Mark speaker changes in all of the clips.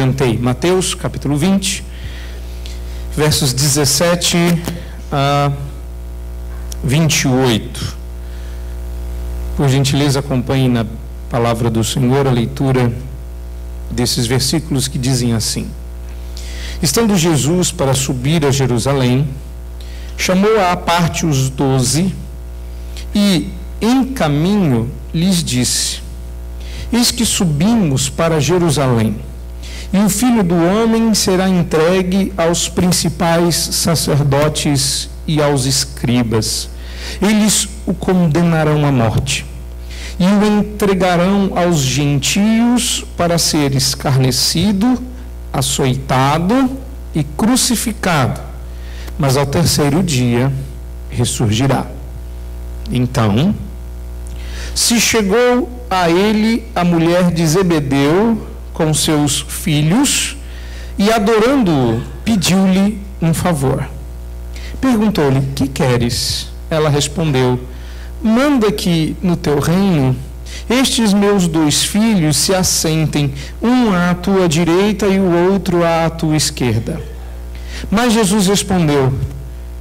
Speaker 1: adiantei. Mateus, capítulo 20, versos 17 a 28. Por gentileza, acompanhe na palavra do Senhor a leitura desses versículos que dizem assim: Estando Jesus para subir a Jerusalém, chamou à parte os 12 e, em caminho, lhes disse: Eis que subimos para Jerusalém, e o Filho do Homem será entregue aos principais sacerdotes e aos escribas. Eles o condenarão à morte e o entregarão aos gentios para ser escarnecido, açoitado e crucificado, mas ao terceiro dia ressurgirá. Então, se chegou a ele a mulher de Zebedeu com seus filhos e, adorando-o, pediu-lhe um favor. Perguntou-lhe: Que queres? Ela respondeu: Manda que no teu reino estes meus 2 filhos se assentem, um à tua direita e o outro à tua esquerda. Mas Jesus respondeu: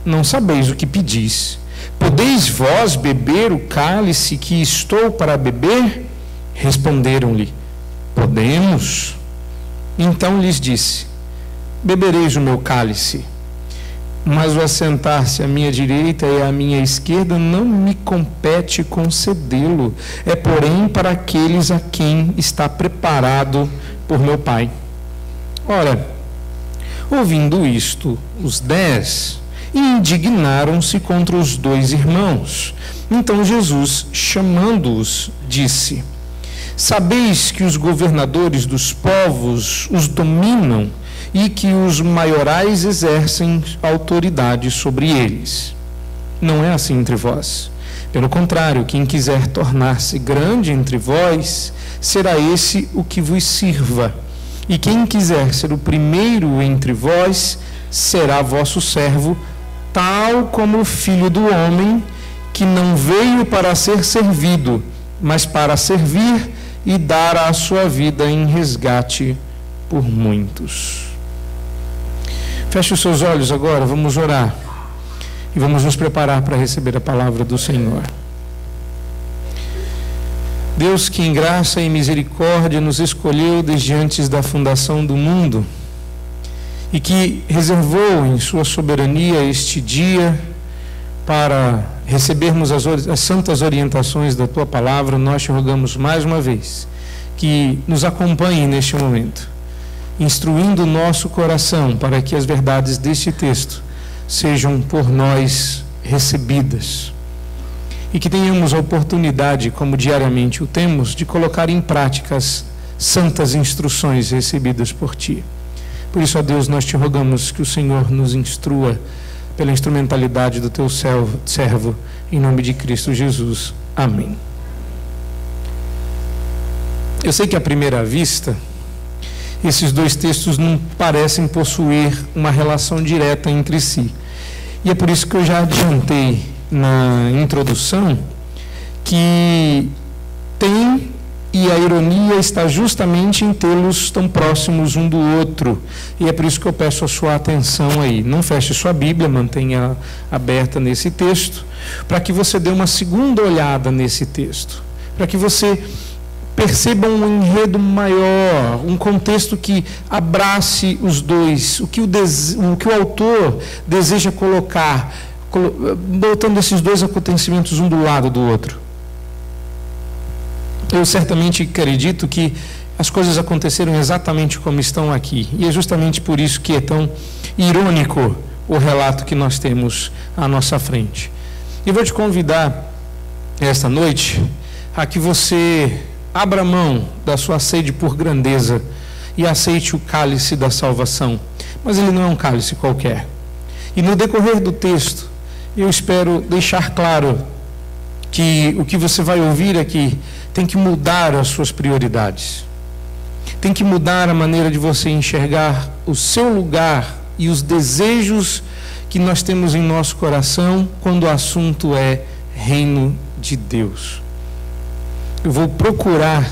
Speaker 1: Não sabeis o que pedis. Podeis vós beber o cálice que estou para beber? Responderam-lhe: Podemos. Então lhes disse: Bebereis o meu cálice, mas o assentar-se à minha direita e à minha esquerda não me compete concedê-lo. É, porém, para aqueles a quem está preparado por meu Pai. Ora, ouvindo isto, os 10 indignaram-se contra os 2 irmãos. Então Jesus, chamando-os, disse: Sabeis que os governadores dos povos os dominam e que os maiorais exercem autoridade sobre eles. Não é assim entre vós. Pelo contrário, quem quiser tornar-se grande entre vós, será esse o que vos sirva. E quem quiser ser o primeiro entre vós, será vosso servo, tal como o Filho do Homem, que não veio para ser servido, mas para servir e dar a sua vida em resgate por muitos. Feche os seus olhos agora, vamos orar e vamos nos preparar para receber a palavra do Senhor. Deus, que em graça e misericórdia nos escolheu desde antes da fundação do mundo e que reservou em sua soberania este dia para recebermos as santas orientações da tua palavra, nós te rogamos mais uma vez que nos acompanhe neste momento, instruindo o nosso coração para que as verdades deste texto sejam por nós recebidas e que tenhamos a oportunidade, como diariamente o temos, de colocar em prática as santas instruções recebidas por ti. Por isso, ó Deus, nós te rogamos que o Senhor nos instrua pela instrumentalidade do teu servo, em nome de Cristo Jesus. Amém. Eu sei que à primeira vista esses 2 textos não parecem possuir uma relação direta entre si. E é por isso que eu já adiantei na introdução que tem, e a ironia está justamente em tê-los tão próximos um do outro. E é por isso que eu peço a sua atenção aí. Não feche sua Bíblia, mantenha aberta nesse texto, para que você dê uma segunda olhada nesse texto, para que você perceba um enredo maior, um contexto que abrace os 2, o que o autor deseja colocar, botando esses 2 acontecimentos um do lado do outro. Eu certamente acredito que as coisas aconteceram exatamente como estão aqui, e é justamente por isso que é tão irônico o relato que nós temos à nossa frente. E vou te convidar esta noite a que você abra mão da sua sede por grandeza e aceite o cálice da salvação. Mas ele não é um cálice qualquer. E no decorrer do texto, eu espero deixar claro que o que você vai ouvir aqui tem que mudar as suas prioridades. Tem que mudar a maneira de você enxergar o seu lugar e os desejos que nós temos em nosso coração quando o assunto é reino de Deus. Eu vou procurar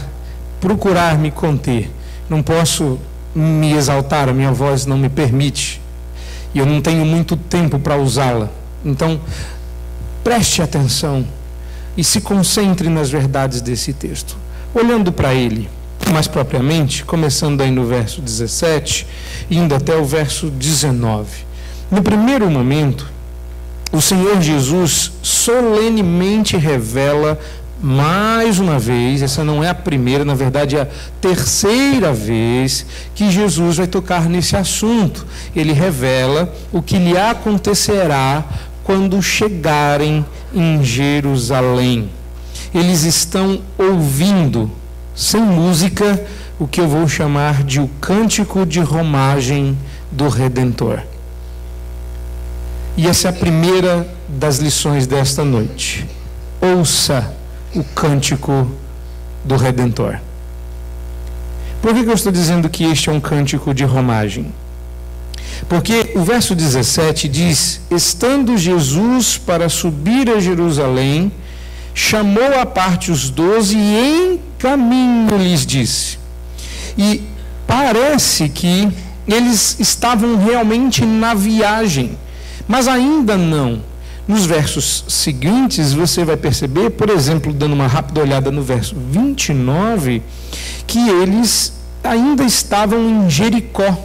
Speaker 1: me conter. Não posso me exaltar, a minha voz não me permite, e eu não tenho muito tempo para usá-la. Então, preste atenção e se concentre nas verdades desse texto, olhando para ele, mais propriamente, começando aí no verso 17, indo até o verso 19. No primeiro momento, o Senhor Jesus solenemente revela mais uma vez, essa não é a primeira, na verdade é a terceira vez que Jesus vai tocar nesse assunto. Ele revela o que lhe acontecerá quando chegarem em Jerusalém. Eles estão ouvindo, sem música, o que eu vou chamar de o cântico de romagem do Redentor. E essa é a primeira das lições desta noite. Ouça o cântico do Redentor. Por que eu estou dizendo que este é um cântico de romagem? Porque o verso 17 diz: estando Jesus para subir a Jerusalém, chamou à parte os 12 e em caminho lhes disse. E parece que eles estavam realmente na viagem, mas ainda não. Nos versos seguintes você vai perceber, por exemplo, dando uma rápida olhada no verso 29, que eles ainda estavam em Jericó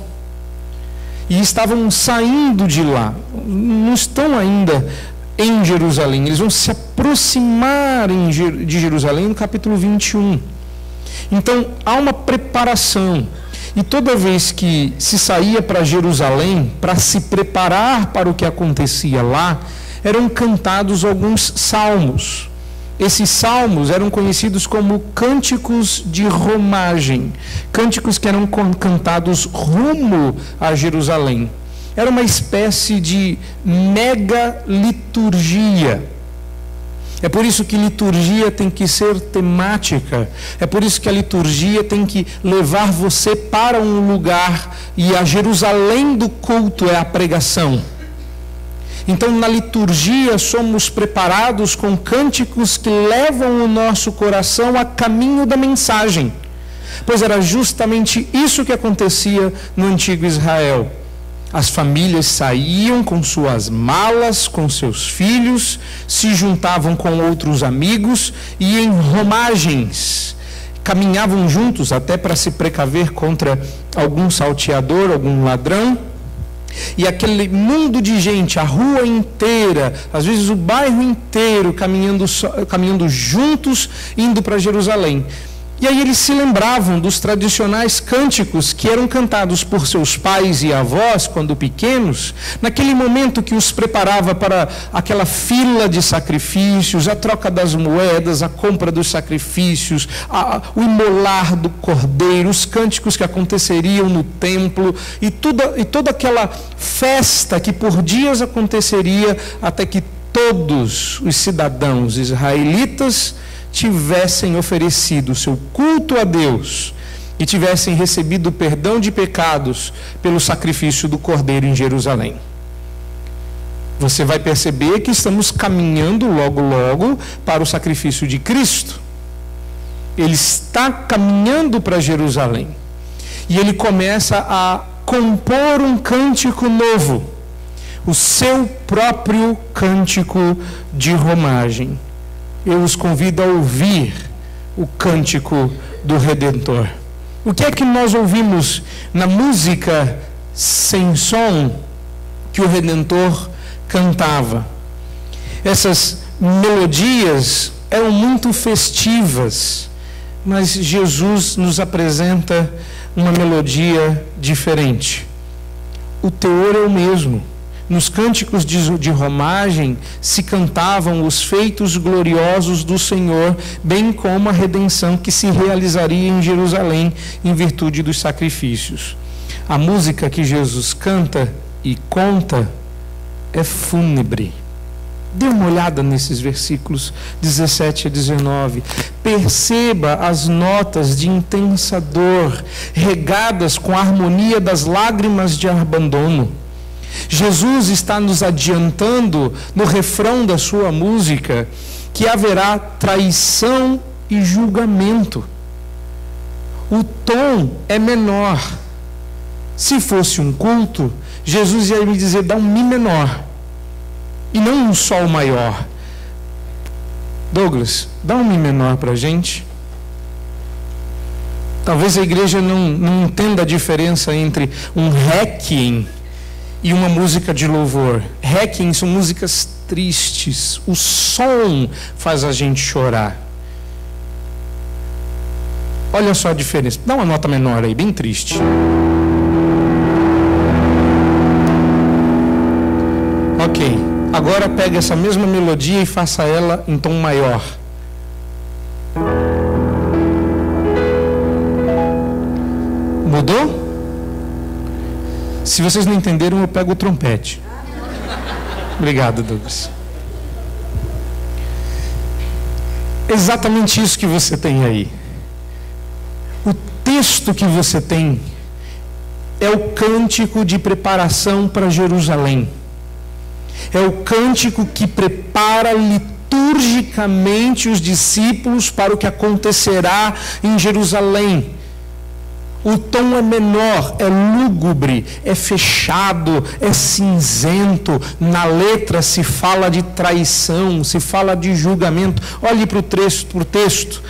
Speaker 1: e estavam saindo de lá, não estão ainda em Jerusalém, eles vão se aproximar de Jerusalém no capítulo 21. Então há uma preparação, e toda vez que se saía para Jerusalém para se preparar para o que acontecia lá, eram cantados alguns salmos. Esses salmos eram conhecidos como cânticos de romagem, cânticos que eram cantados rumo a Jerusalém. Era uma espécie de mega liturgia. É por isso que liturgia tem que ser temática. É por isso que a liturgia tem que levar você para um lugar, e a Jerusalém do culto é a pregação. Então, na liturgia, somos preparados com cânticos que levam o nosso coração a caminho da mensagem. Pois era justamente isso que acontecia no antigo Israel. As famílias saíam com suas malas, com seus filhos, se juntavam com outros amigos e em romagens caminhavam juntos até para se precaver contra algum salteador, algum ladrão. E aquele mundo de gente, a rua inteira, às vezes o bairro inteiro, caminhando juntos, indo para Jerusalém. E aí eles se lembravam dos tradicionais cânticos que eram cantados por seus pais e avós, quando pequenos, naquele momento que os preparava para aquela fila de sacrifícios, a troca das moedas, a compra dos sacrifícios, o imolar do cordeiro, os cânticos que aconteceriam no templo, e toda aquela festa que por dias aconteceria até que todos os cidadãos israelitas tivessem oferecido o seu culto a Deus e tivessem recebido o perdão de pecados pelo sacrifício do Cordeiro em Jerusalém. Você vai perceber que estamos caminhando logo para o sacrifício de Cristo. Ele está caminhando para Jerusalém e ele começa a compor um cântico novo, o seu próprio cântico de romagem. Eu os convido a ouvir o cântico do Redentor. O que é que nós ouvimos na música sem som que o Redentor cantava? Essas melodias eram muito festivas, mas Jesus nos apresenta uma melodia diferente. O teor é o mesmo. Nos cânticos de romagem se cantavam os feitos gloriosos do Senhor, bem como a redenção que se realizaria em Jerusalém em virtude dos sacrifícios. A música que Jesus canta e conta é fúnebre. Dê uma olhada nesses versículos 17 a 19. Perceba as notas de intensa dor, regadas com a harmonia das lágrimas de abandono. Jesus está nos adiantando no refrão da sua música que haverá traição e julgamento. O tom é menor, Se fosse um culto, Jesus ia me dizer, dá um Mi menor, e não um Sol maior. Douglas, dá um Mi menor para a gente. Talvez a igreja não entenda a diferença entre um requiem e uma música de louvor. Requiem são músicas tristes, o som faz a gente chorar. Olha só a diferença, dá uma nota menor aí, bem triste. Ok, agora pega essa mesma melodia e faça ela em tom maior. Mudou? Se vocês não entenderam, eu pego o trompete. Obrigado, Douglas. Exatamente isso que você tem aí. O texto que você tem é o cântico de preparação para Jerusalém. É o cântico que prepara liturgicamente os discípulos para o que acontecerá em Jerusalém. O tom é menor, é lúgubre, é fechado, é cinzento. Na letra se fala de traição, se fala de julgamento. Olhe para o texto.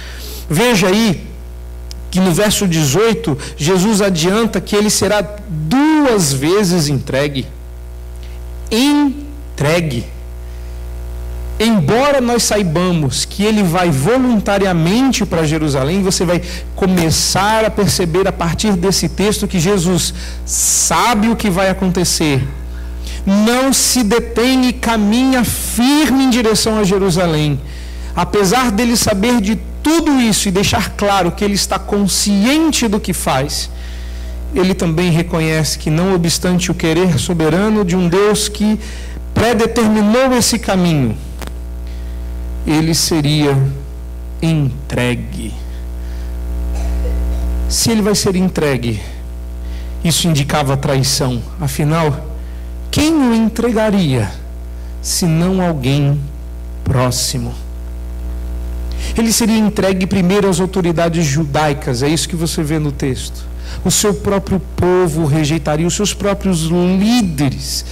Speaker 1: Veja aí que no verso 18, Jesus adianta que ele será 2 vezes entregue. Entregue. Embora nós saibamos que ele vai voluntariamente para Jerusalém, você vai começar a perceber a partir desse texto que Jesus sabe o que vai acontecer. Não se detém e caminha firme em direção a Jerusalém. Apesar dele saber de tudo isso e deixar claro que ele está consciente do que faz, ele também reconhece que, não obstante o querer soberano de um Deus que predeterminou esse caminho, ele seria entregue. Se ele vai ser entregue, isso indicava traição. Afinal, quem o entregaria, senão alguém próximo? Ele seria entregue primeiro às autoridades judaicas, é isso que você vê no texto. O seu próprio povo o rejeitaria, os seus próprios líderes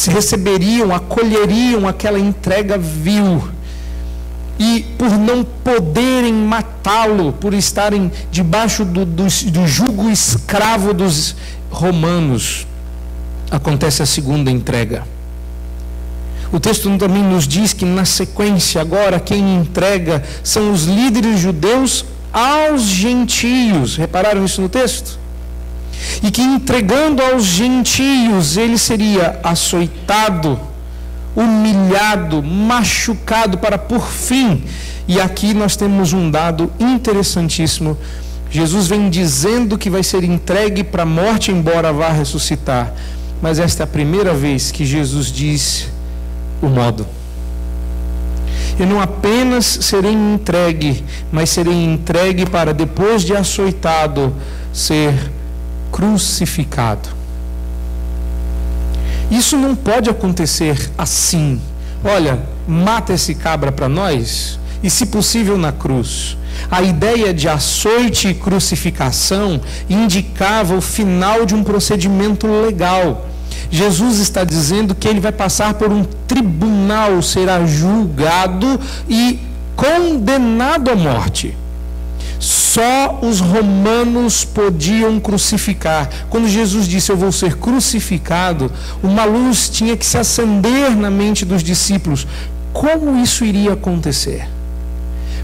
Speaker 1: receberiam, acolheriam aquela entrega vil. E por não poderem matá-lo, por estarem debaixo do jugo escravo dos romanos, acontece a segunda entrega. O texto também nos diz que na sequência agora quem entrega são os líderes judeus aos gentios. Repararam isso no texto? E que entregando aos gentios ele seria açoitado, humilhado, machucado para por fim. E aqui nós temos um dado interessantíssimo. Jesus vem dizendo que vai ser entregue para a morte, embora vá ressuscitar. Mas esta é a primeira vez que Jesus diz o modo. Eu não apenas serei entregue, mas serei entregue para, depois de açoitado, ser crucificado. Isso não pode acontecer assim. Olha, mata esse cabra para nós, e se possível na cruz. A ideia de açoite e crucificação indicava o final de um procedimento legal. Jesus está dizendo que ele vai passar por um tribunal, será julgado e condenado à morte. Só os romanos podiam crucificar. Quando Jesus disse, eu vou ser crucificado, uma luz tinha que se acender na mente dos discípulos. Como isso iria acontecer?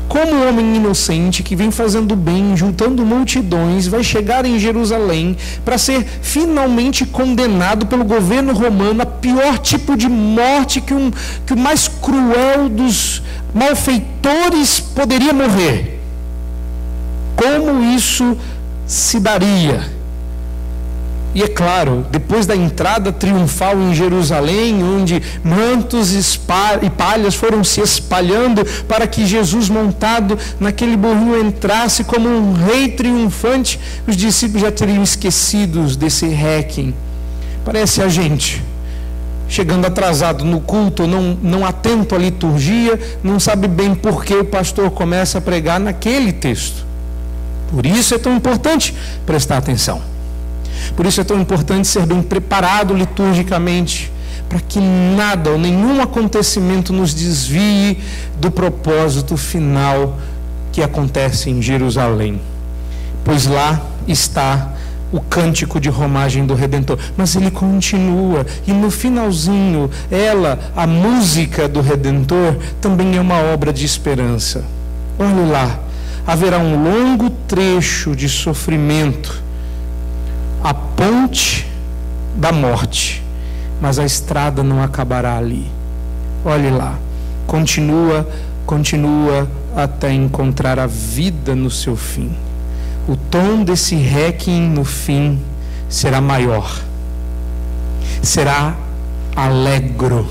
Speaker 1: Como um homem inocente que vem fazendo bem, juntando multidões, vai chegar em Jerusalém para ser finalmente condenado pelo governo romano a pior tipo de morte que o mais cruel dos malfeitores poderia morrer? Como isso se daria? E é claro, depois da entrada triunfal em Jerusalém, onde mantos e palhas foram se espalhando para que Jesus, montado naquele burrinho, entrasse como um rei triunfante, os discípulos já teriam esquecido desse requiem. Parece a gente chegando atrasado no culto, não atento à liturgia, não sabe bem por que o pastor começa a pregar naquele texto. Por isso é tão importante prestar atenção. Por isso é tão importante ser bem preparado liturgicamente, para que nada ou nenhum acontecimento nos desvie do propósito final que acontece em Jerusalém. Pois lá está o cântico de romagem do Redentor. Mas ele continua, e no finalzinho, a música do Redentor, também é uma obra de esperança. Olhe lá, haverá um longo trecho de sofrimento, a ponte da morte, mas a estrada não acabará ali. Olhe lá, continua até encontrar a vida no seu fim. O tom desse requiem no fim será maior, será alegro,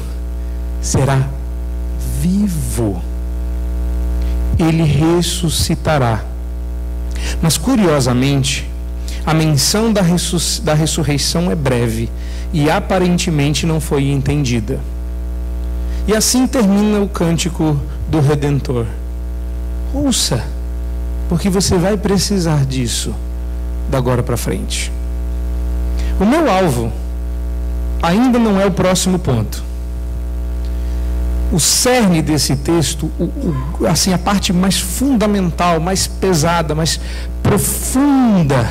Speaker 1: será vivo. Ele ressuscitará. Mas curiosamente, a menção da ressurreição é breve e aparentemente não foi entendida. E assim termina o cântico do Redentor. Ouça, porque você vai precisar disso da agora para frente. O meu alvo ainda não é o próximo ponto. O cerne desse texto, assim, a parte mais fundamental, mais pesada, mais profunda,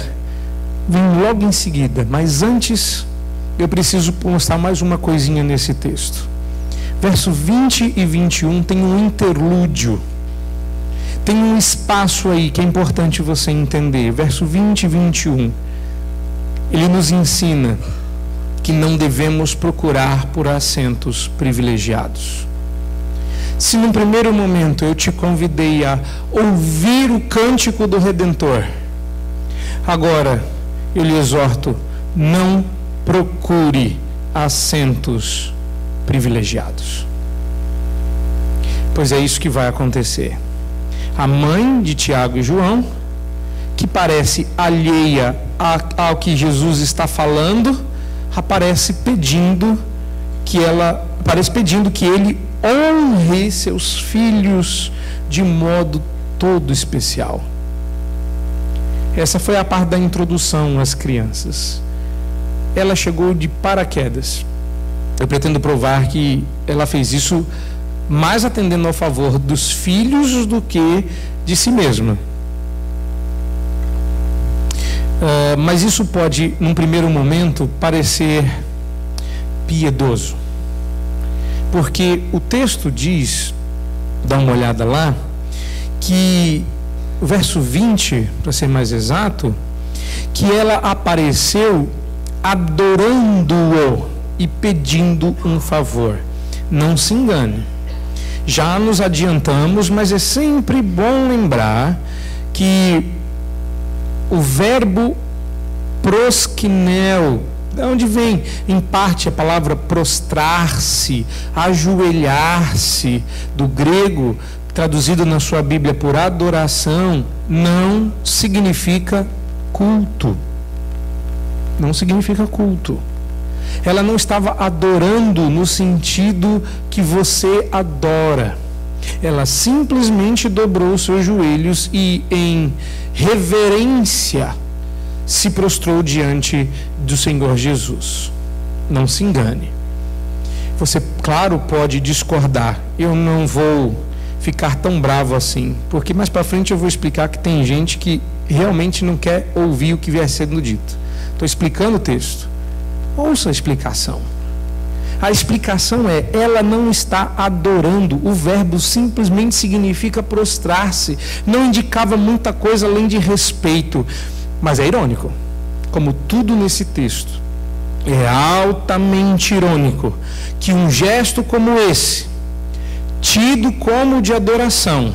Speaker 1: vem logo em seguida. Mas antes, eu preciso mostrar mais uma coisinha nesse texto. Verso 20 e 21 tem um interlúdio. Tem um espaço aí que é importante você entender. Verso 20 e 21. Ele nos ensina que não devemos procurar por assentos privilegiados. Se num primeiro momento eu te convidei a ouvir o cântico do Redentor, agora eu lhe exorto, não procure assentos privilegiados. Pois é isso que vai acontecer. A mãe de Tiago e João, que parece alheia ao que Jesus está falando, aparece pedindo que ele honre seus filhos de modo todo especial. Essa foi a parte da introdução às crianças. Ela chegou de paraquedas. Eu pretendo provar que ela fez isso mais atendendo ao favor dos filhos do que de si mesma. Mas isso pode, num primeiro momento, parecer piedoso. Porque o texto diz, dá uma olhada lá, que o verso 20, para ser mais exato, que ela apareceu adorando-o e pedindo um favor. Não se engane. Já nos adiantamos, mas é sempre bom lembrar que o verbo proskineo, de onde vem, em parte, a palavra prostrar-se, ajoelhar-se, do grego, traduzido na sua Bíblia por adoração, não significa culto. Não significa culto. Ela não estava adorando no sentido que você adora. Ela simplesmente dobrou os seus joelhos e, em reverência, se prostrou diante do Senhor Jesus. Não se engane. Você, claro, pode discordar. Eu não vou ficar tão bravo assim, porque mais para frente eu vou explicar que tem gente que realmente não quer ouvir o que vier sendo dito. Estou explicando o texto. Ouça a explicação. A explicação é, ela não está adorando. O verbo simplesmente significa prostrar-se. Não indicava muita coisa além de respeito. Mas é irônico, como tudo nesse texto. É altamente irônico que um gesto como esse, tido como de adoração,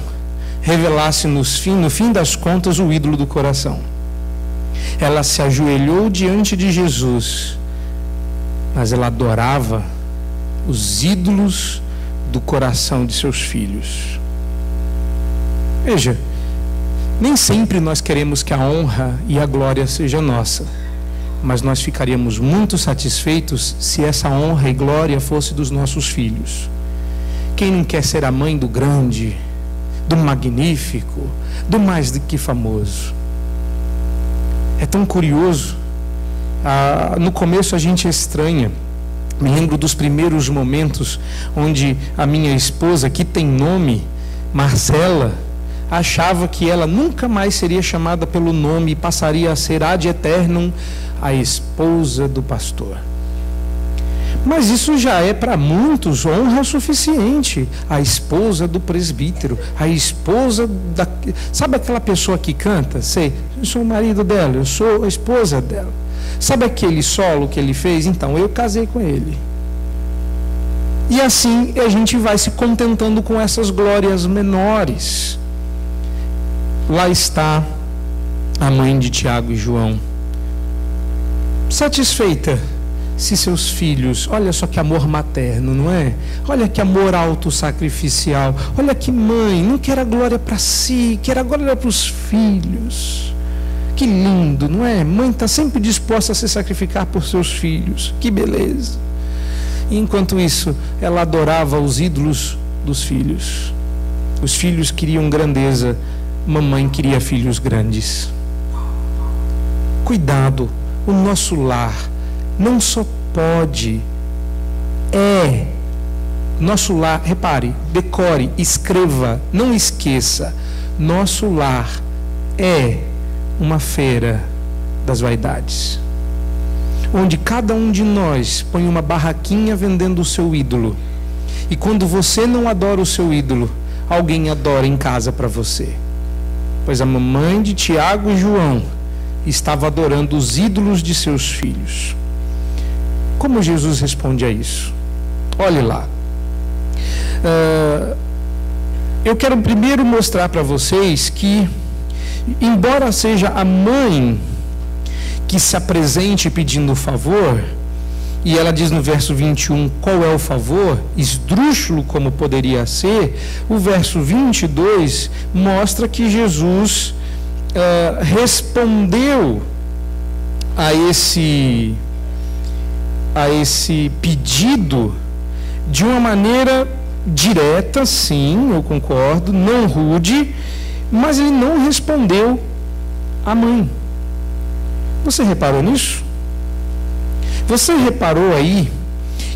Speaker 1: revelasse no fim das contas o ídolo do coração. Ela se ajoelhou diante de Jesus, mas ela adorava os ídolos do coração de seus filhos. Veja, nem sempre nós queremos que a honra e a glória seja nossa, mas nós ficaríamos muito satisfeitos se essa honra e glória fosse dos nossos filhos. Quem não quer ser a mãe do grande, do magnífico, do mais do que famoso? É tão curioso No começo a gente estranha. Me lembro dos primeiros momentos onde a minha esposa, que tem nome, Marcela, achava que ela nunca mais seria chamada pelo nome e passaria a ser ad eternum a esposa do pastor. Mas isso já é para muitos honra suficiente. A esposa do presbítero, a esposa da... Sabe aquela pessoa que canta? Sei, eu sou o marido dela, eu sou a esposa dela. Sabe aquele solo que ele fez? Então, eu casei com ele. E assim a gente vai se contentando com essas glórias menores. Lá está a mãe de Tiago e João, satisfeita se seus filhos, olha só que amor materno, não é? Olha que amor autossacrificial, olha que mãe, não quer a glória para si, quer a glória para os filhos. Que lindo, não é? Mãe está sempre disposta a se sacrificar por seus filhos, que beleza. E enquanto isso, ela adorava os ídolos dos filhos. Os filhos queriam grandeza, mamãe queria filhos grandes. Cuidado, o nosso lar não só pode, nosso lar, repare, decore, escreva, não esqueça, nosso lar é uma feira das vaidades, onde cada um de nós põe uma barraquinha vendendo o seu ídolo, e quando você não adora o seu ídolo, alguém adora em casa para você. Pois a mamãe de Tiago e João estava adorando os ídolos de seus filhos. Como Jesus responde a isso? Olhe lá. Eu quero primeiro mostrar para vocês que, embora seja a mãe que se apresente pedindo favor, e ela diz no verso 21 qual é o favor, esdrúxulo como poderia ser, o verso 22 mostra que Jesus respondeu a esse pedido de uma maneira direta, sim, eu concordo, não rude, mas ele não respondeu à mãe. Você reparou nisso? Você reparou aí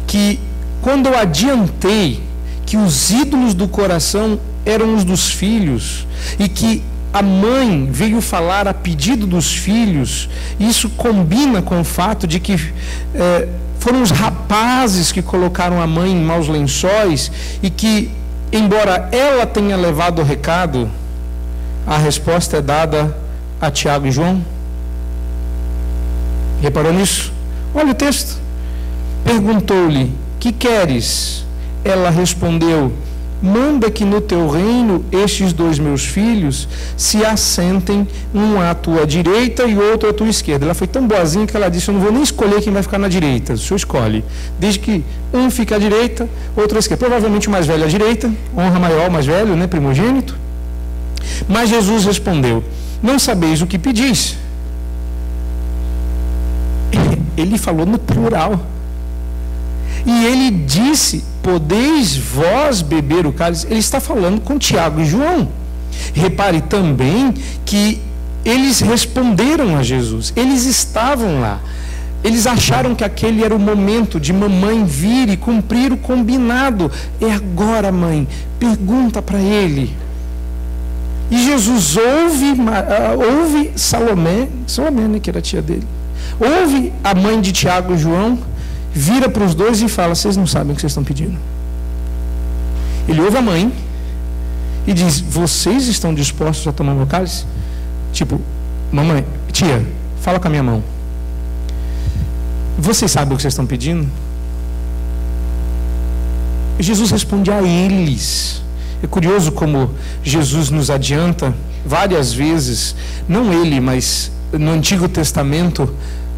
Speaker 1: que quando eu adiantei que os ídolos do coração eram os dos filhos e que a mãe veio falar a pedido dos filhos, isso combina com o fato de que foram os rapazes que colocaram a mãe em maus lençóis e que, embora ela tenha levado o recado, a resposta é dada a Tiago e João. Reparou nisso? Olha o texto. Perguntou-lhe: que queres? Ela respondeu: manda que no teu reino estes dois meus filhos se assentem, um à tua direita e outro à tua esquerda. Ela foi tão boazinha que ela disse: eu não vou nem escolher quem vai ficar na direita, o senhor escolhe, desde que um fique à direita, outro à esquerda. Provavelmente o mais velho à direita, honra maior, o mais velho, né, primogênito. Mas Jesus respondeu: não sabeis o que pedis. Ele falou no plural. E ele disse: podeis vós beber o cálice? Ele está falando com Tiago e João. Repare também que eles responderam a Jesus. Eles estavam lá. Eles acharam que aquele era o momento de mamãe vir e cumprir o combinado. É agora, mãe. Pergunta para ele. E Jesus ouve Salomé, né, que era a tia dele. Ouve a mãe de Tiago e João, vira para os dois e fala: vocês não sabem o que vocês estão pedindo. Ele ouve a mãe e diz: vocês estão dispostos a tomar meu cálice? Tipo, mamãe, tia, fala com a minha mão. Vocês sabem o que vocês estão pedindo? Jesus responde a eles. É curioso como Jesus nos adianta várias vezes, não ele, mas no Antigo Testamento,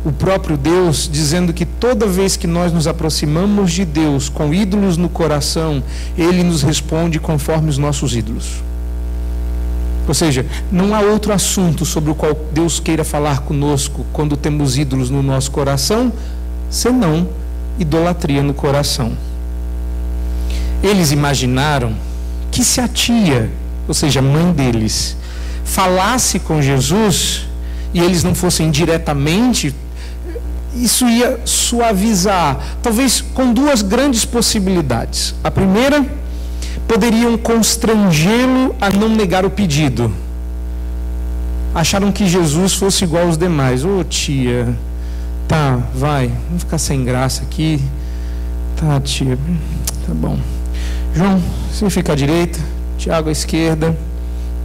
Speaker 1: o próprio Deus, dizendo que toda vez que nós nos aproximamos de Deus com ídolos no coração, Ele nos responde conforme os nossos ídolos. Ou seja, não há outro assunto sobre o qual Deus queira falar conosco quando temos ídolos no nosso coração, senão idolatria no coração. Eles imaginaram que se a tia, ou seja, a mãe deles, falasse com Jesus e eles não fossem diretamente isso ia suavizar, talvez com duas grandes possibilidades. A primeira, poderiam constrangê-lo a não negar o pedido. Acharam que Jesus fosse igual aos demais. Ô tia, tá, vai, vamos ficar sem graça aqui. Tá, tia, tá bom. João, você fica à direita, Tiago à esquerda.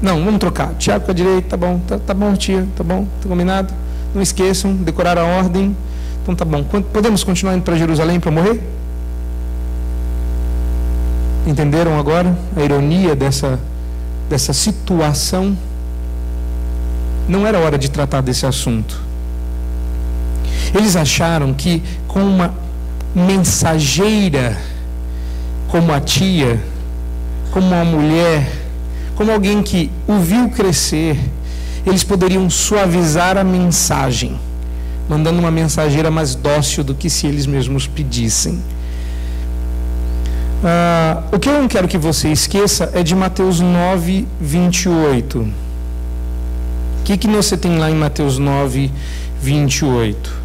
Speaker 1: Não, vamos trocar. Tiago à direita, tá bom, tá bom, tia, tá bom, tá combinado? Não esqueçam, decorar a ordem. Então tá bom. Podemos continuar indo para Jerusalém para morrer? Entenderam agora a ironia dessa situação? Não era hora de tratar desse assunto. Eles acharam que com uma mensageira como a tia, como uma mulher, como alguém que o viu crescer, eles poderiam suavizar a mensagem, mandando uma mensageira mais dócil do que se eles mesmos pedissem. O que eu não quero que você esqueça é de Mateus 9, 28. O que você tem lá em Mateus 9, 28?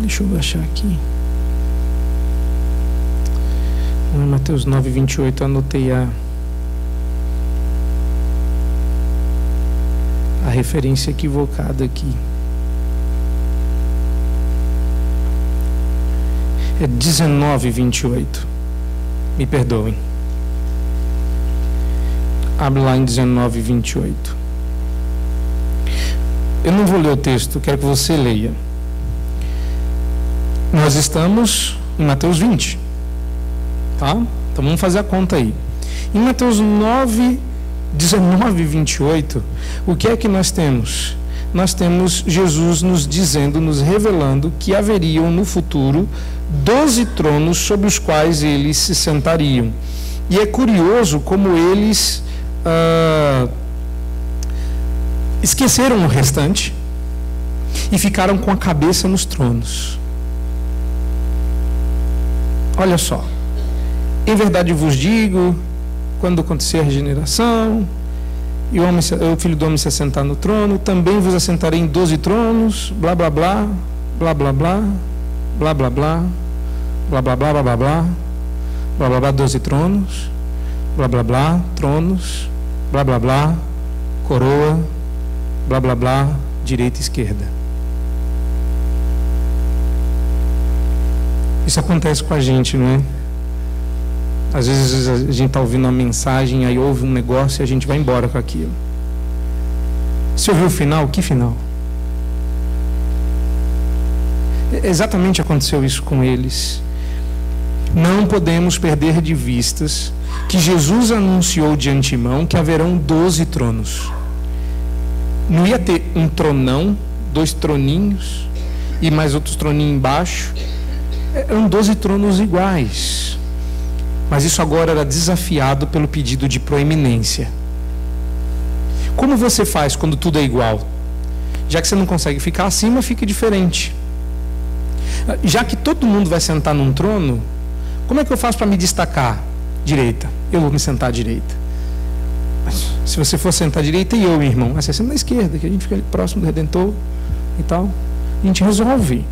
Speaker 1: Deixa eu achar aqui. Mateus 9, 28, eu anotei a referência equivocada aqui. É 19, 28. Me perdoem. Abre lá em 19, 28. Eu não vou ler o texto, quero que você leia. Nós estamos em Mateus 20. Tá? Então vamos fazer a conta aí. Em Mateus 9, 19 e 28, o que é que nós temos? Nós temos Jesus nos dizendo, nos revelando que haveriam no futuro 12 tronos sobre os quais eles se sentariam. E é curioso como eles esqueceram o restante e ficaram com a cabeça nos tronos. Olha só. Em verdade vos digo, quando acontecer a regeneração e o Filho do Homem se assentar no trono, também vos assentarei em 12 tronos, blá blá blá, blá blá blá, blá blá blá, blá blá blá, blá blá blá, blá blá blá, 12 tronos, blá blá blá, tronos, blá blá blá, coroa, blá blá blá, direita e esquerda. Isso acontece com a gente, não é? Às vezes a gente está ouvindo uma mensagem, aí ouve um negócio e a gente vai embora com aquilo. Você ouviu o final? Que final? Exatamente aconteceu isso com eles. Não podemos perder de vistas que Jesus anunciou de antemão que haverão 12 tronos. Não ia ter um tronão, 2 troninhos e mais outros troninhos embaixo. Eram 12 tronos iguais. Mas isso agora era desafiado pelo pedido de proeminência. Como você faz quando tudo é igual? Já que você não consegue ficar acima, fique diferente. Já que todo mundo vai sentar num trono, como é que eu faço para me destacar? Direita. Eu vou me sentar à direita. Mas, se você for sentar à direita, e eu, meu irmão? Você senta na esquerda, que a gente fica ali próximo do Redentor e tal. A gente resolve.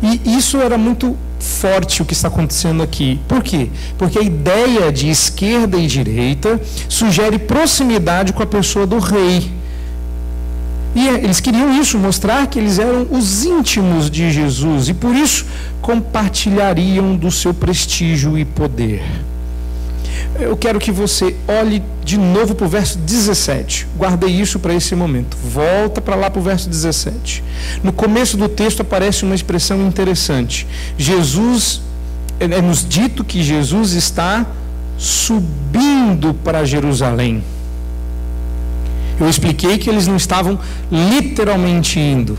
Speaker 1: E isso era muito forte o que está acontecendo aqui. Por quê? Porque a ideia de esquerda e direita sugere proximidade com a pessoa do rei. E eles queriam isso, mostrar que eles eram os íntimos de Jesus e por isso compartilhariam do seu prestígio e poder. Eu quero que você olhe de novo para o verso 17. Guardei isso para esse momento. Volta para lá para o verso 17. No começo do texto aparece uma expressão interessante. É nos dito que Jesus está subindo para Jerusalém. Eu expliquei que eles não estavam literalmente indo.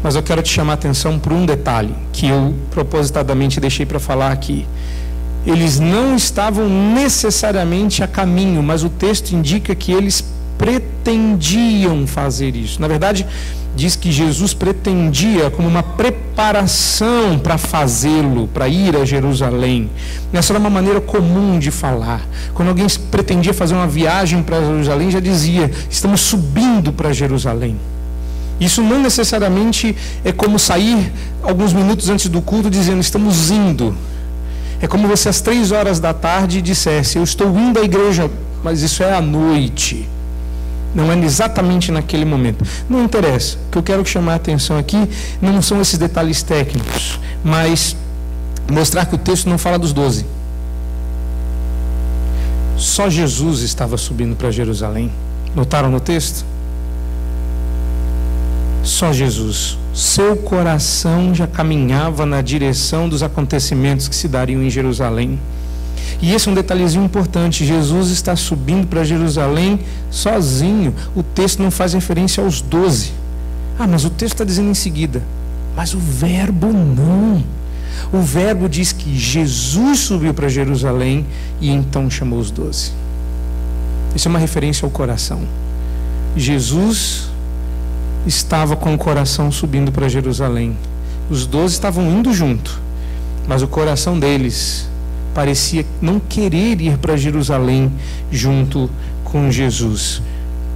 Speaker 1: Mas eu quero te chamar a atenção para um detalhe que eu propositadamente deixei para falar aqui. Eles não estavam necessariamente a caminho, mas o texto indica que eles pretendiam fazer isso. Na verdade, diz que Jesus pretendia como uma preparação para fazê-lo, para ir a Jerusalém. Essa era uma maneira comum de falar. Quando alguém pretendia fazer uma viagem para Jerusalém, já dizia: estamos subindo para Jerusalém. Isso não necessariamente é como sair alguns minutos antes do culto dizendo: estamos indo. É como você às 3h dissesse: eu estou indo à igreja, mas isso é à noite. Não é exatamente naquele momento. Não interessa. O que eu quero chamar a atenção aqui não são esses detalhes técnicos, mas mostrar que o texto não fala dos 12. Só Jesus estava subindo para Jerusalém. Notaram no texto? Só Jesus. Seu coração já caminhava na direção dos acontecimentos que se dariam em Jerusalém. E esse é um detalhezinho importante. Jesus está subindo para Jerusalém sozinho. O texto não faz referência aos 12. Mas o texto está dizendo em seguida. Mas o verbo não. O verbo diz que Jesus subiu para Jerusalém e então chamou os 12. Isso é uma referência ao coração. Jesus estava com o coração subindo para Jerusalém. Os 12 estavam indo junto, mas o coração deles parecia não querer ir para Jerusalém junto com Jesus.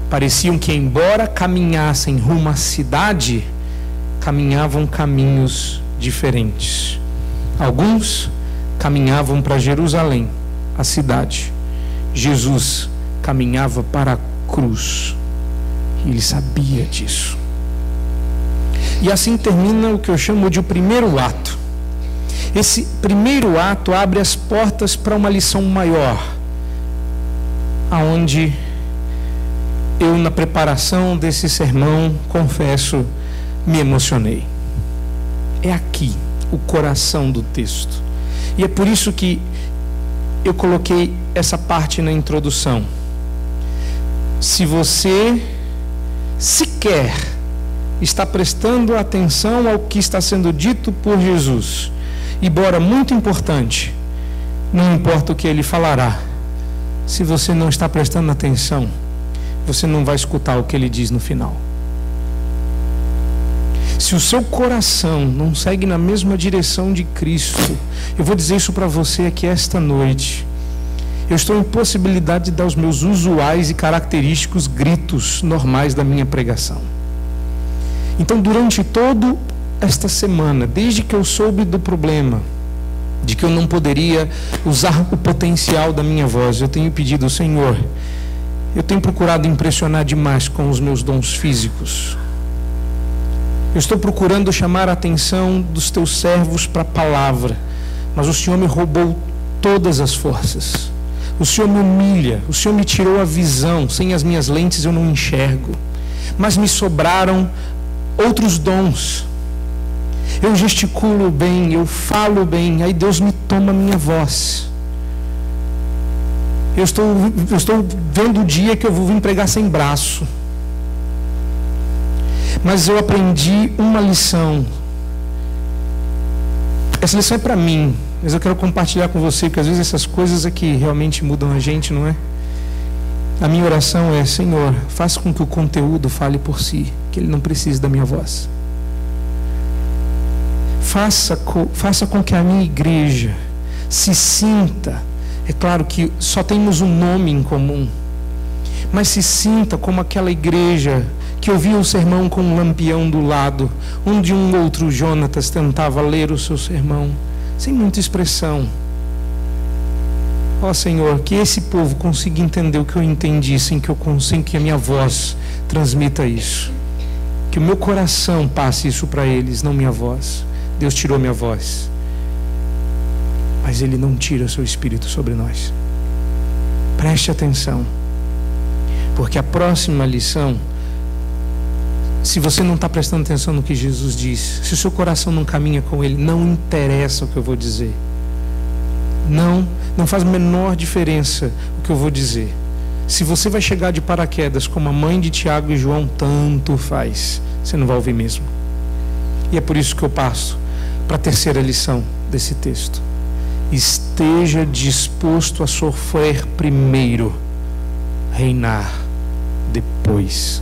Speaker 1: Pareciam que, embora caminhassem rumo à cidade, caminhavam caminhos diferentes. Alguns caminhavam para Jerusalém, a cidade. Jesus caminhava para a cruz. E ele sabia disso. E assim termina o que eu chamo de o primeiro ato. Esse primeiro ato abre as portas para uma lição maior, aonde eu, na preparação desse sermão, confesso, me emocionei. É aqui o coração do texto. E é por isso que eu coloquei essa parte na introdução. Se você sequer está prestando atenção ao que está sendo dito por Jesus, embora muito importante, não importa o que ele falará, se você não está prestando atenção, você não vai escutar o que ele diz no final. Se o seu coração não segue na mesma direção de Cristo, eu vou dizer isso para você aqui esta noite, eu estou em possibilidade de dar os meus usuais e característicos gritos normais da minha pregação. Então, durante toda esta semana, desde que eu soube do problema, de que eu não poderia usar o potencial da minha voz, eu tenho pedido: Senhor, eu tenho procurado impressionar demais com os meus dons físicos. Eu estou procurando chamar a atenção dos teus servos para a palavra, mas o Senhor me roubou todas as forças. O Senhor me humilha, o Senhor me tirou a visão, sem as minhas lentes eu não enxergo, mas me sobraram outros dons. Eu gesticulo bem, eu falo bem, aí Deus me toma a minha voz. Eu estou vendo o dia que eu vou vir pregar sem braço. Mas eu aprendi uma lição. Essa lição é para mim, mas eu quero compartilhar com você, porque às vezes essas coisas é que realmente mudam a gente, não é? A minha oração é: Senhor, faça com que o conteúdo fale por si, que ele não precise da minha voz. Faça com que a minha igreja se sinta, é claro que só temos um nome em comum, mas se sinta como aquela igreja que ouvia o sermão com um lampião do lado, onde um outro Jonatas tentava ler o seu sermão, sem muita expressão. Ó Senhor, que esse povo consiga entender o que eu entendi, sem que a minha voz transmita isso. Que o meu coração passe isso para eles, não minha voz. Deus tirou minha voz, mas Ele não tira o seu Espírito sobre nós. Preste atenção, porque a próxima lição, se você não está prestando atenção no que Jesus diz, se o seu coração não caminha com Ele, não interessa o que eu vou dizer. Não faz a menor diferença o que eu vou dizer. Se você vai chegar de paraquedas como a mãe de Tiago e João, tanto faz, você não vai ouvir mesmo. E é por isso que eu passo para a terceira lição desse texto. Esteja disposto a sofrer primeiro, reinar depois.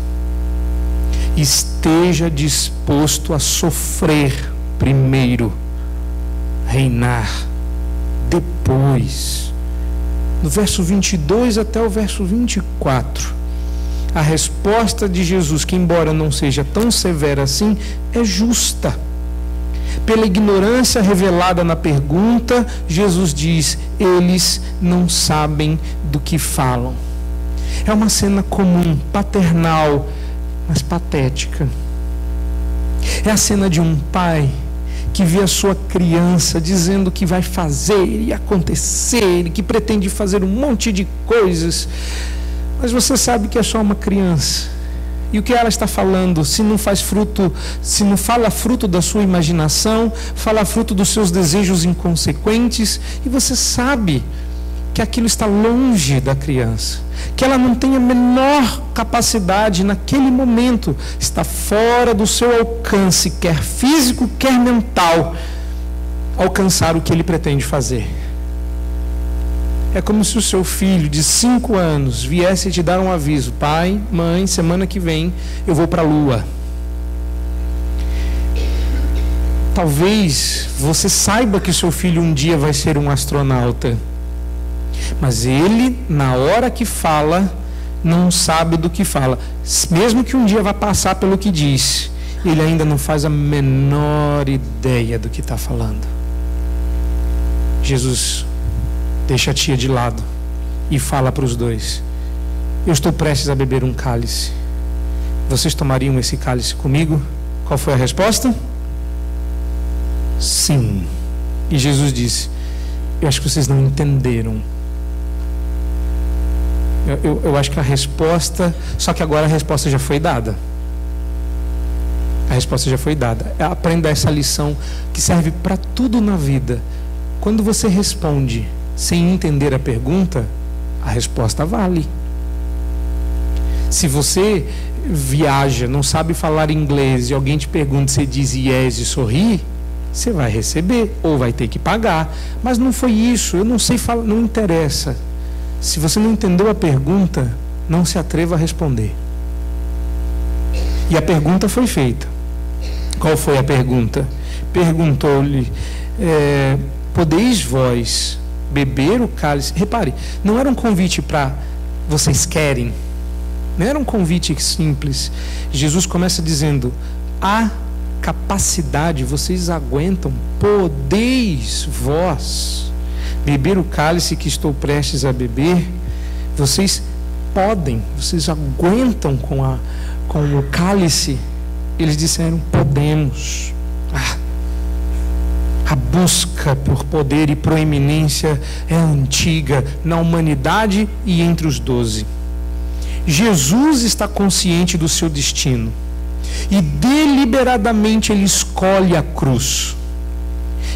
Speaker 1: Esteja disposto a sofrer primeiro, reinar depois. No verso 22 até o verso 24, a resposta de Jesus, que embora não seja tão severa assim, é justa. Pela ignorância revelada na pergunta, Jesus diz: eles não sabem do que falam. É uma cena comum, paternal, mas patética. É a cena de um pai que vê a sua criança dizendo que vai fazer e acontecer, que pretende fazer um monte de coisas, mas você sabe que é só uma criança. E o que ela está falando, se não faz fruto, se não fala fruto da sua imaginação, fala fruto dos seus desejos inconsequentes, e você sabe que aquilo está longe da criança, que ela não tem a menor capacidade naquele momento, está fora do seu alcance, quer físico, quer mental, alcançar o que ele pretende fazer. É como se o seu filho de 5 anos viesse te dar um aviso: pai, mãe, semana que vem eu vou para a Lua. Talvez você saiba que seu filho um dia vai ser um astronauta, mas ele, na hora que fala, não sabe do que fala. Mesmo que um dia vá passar pelo que diz, ele ainda não faz a menor ideia do que está falando. Jesus deixa a tia de lado e fala para os dois: eu estou prestes a beber um cálice. Vocês tomariam esse cálice comigo? Qual foi a resposta? Sim. E Jesus disse: eu acho que vocês não entenderam. Eu acho que a resposta, só que agora a resposta já foi dada. A resposta já foi dada. Aprenda essa lição que serve para tudo na vida. Quando você responde sem entender a pergunta, a resposta vale. Se você viaja, não sabe falar inglês e alguém te pergunta, você diz yes e sorri, você vai receber ou vai ter que pagar. Mas não foi isso, eu não sei falar, não interessa. Se você não entendeu a pergunta, não se atreva a responder. E a pergunta foi feita. Qual foi a pergunta? Perguntou-lhe: podeis vós beber o cálice? Repare, não era um convite para vocês querem, não era um convite simples. Jesus começa dizendo: a capacidade, vocês aguentam, podeis vós beber o cálice que estou prestes a beber? Vocês podem, vocês aguentam com o cálice? Eles disseram: podemos. A busca por poder e proeminência é antiga na humanidade e entre os 12. Jesus está consciente do seu destino e deliberadamente ele escolhe a cruz.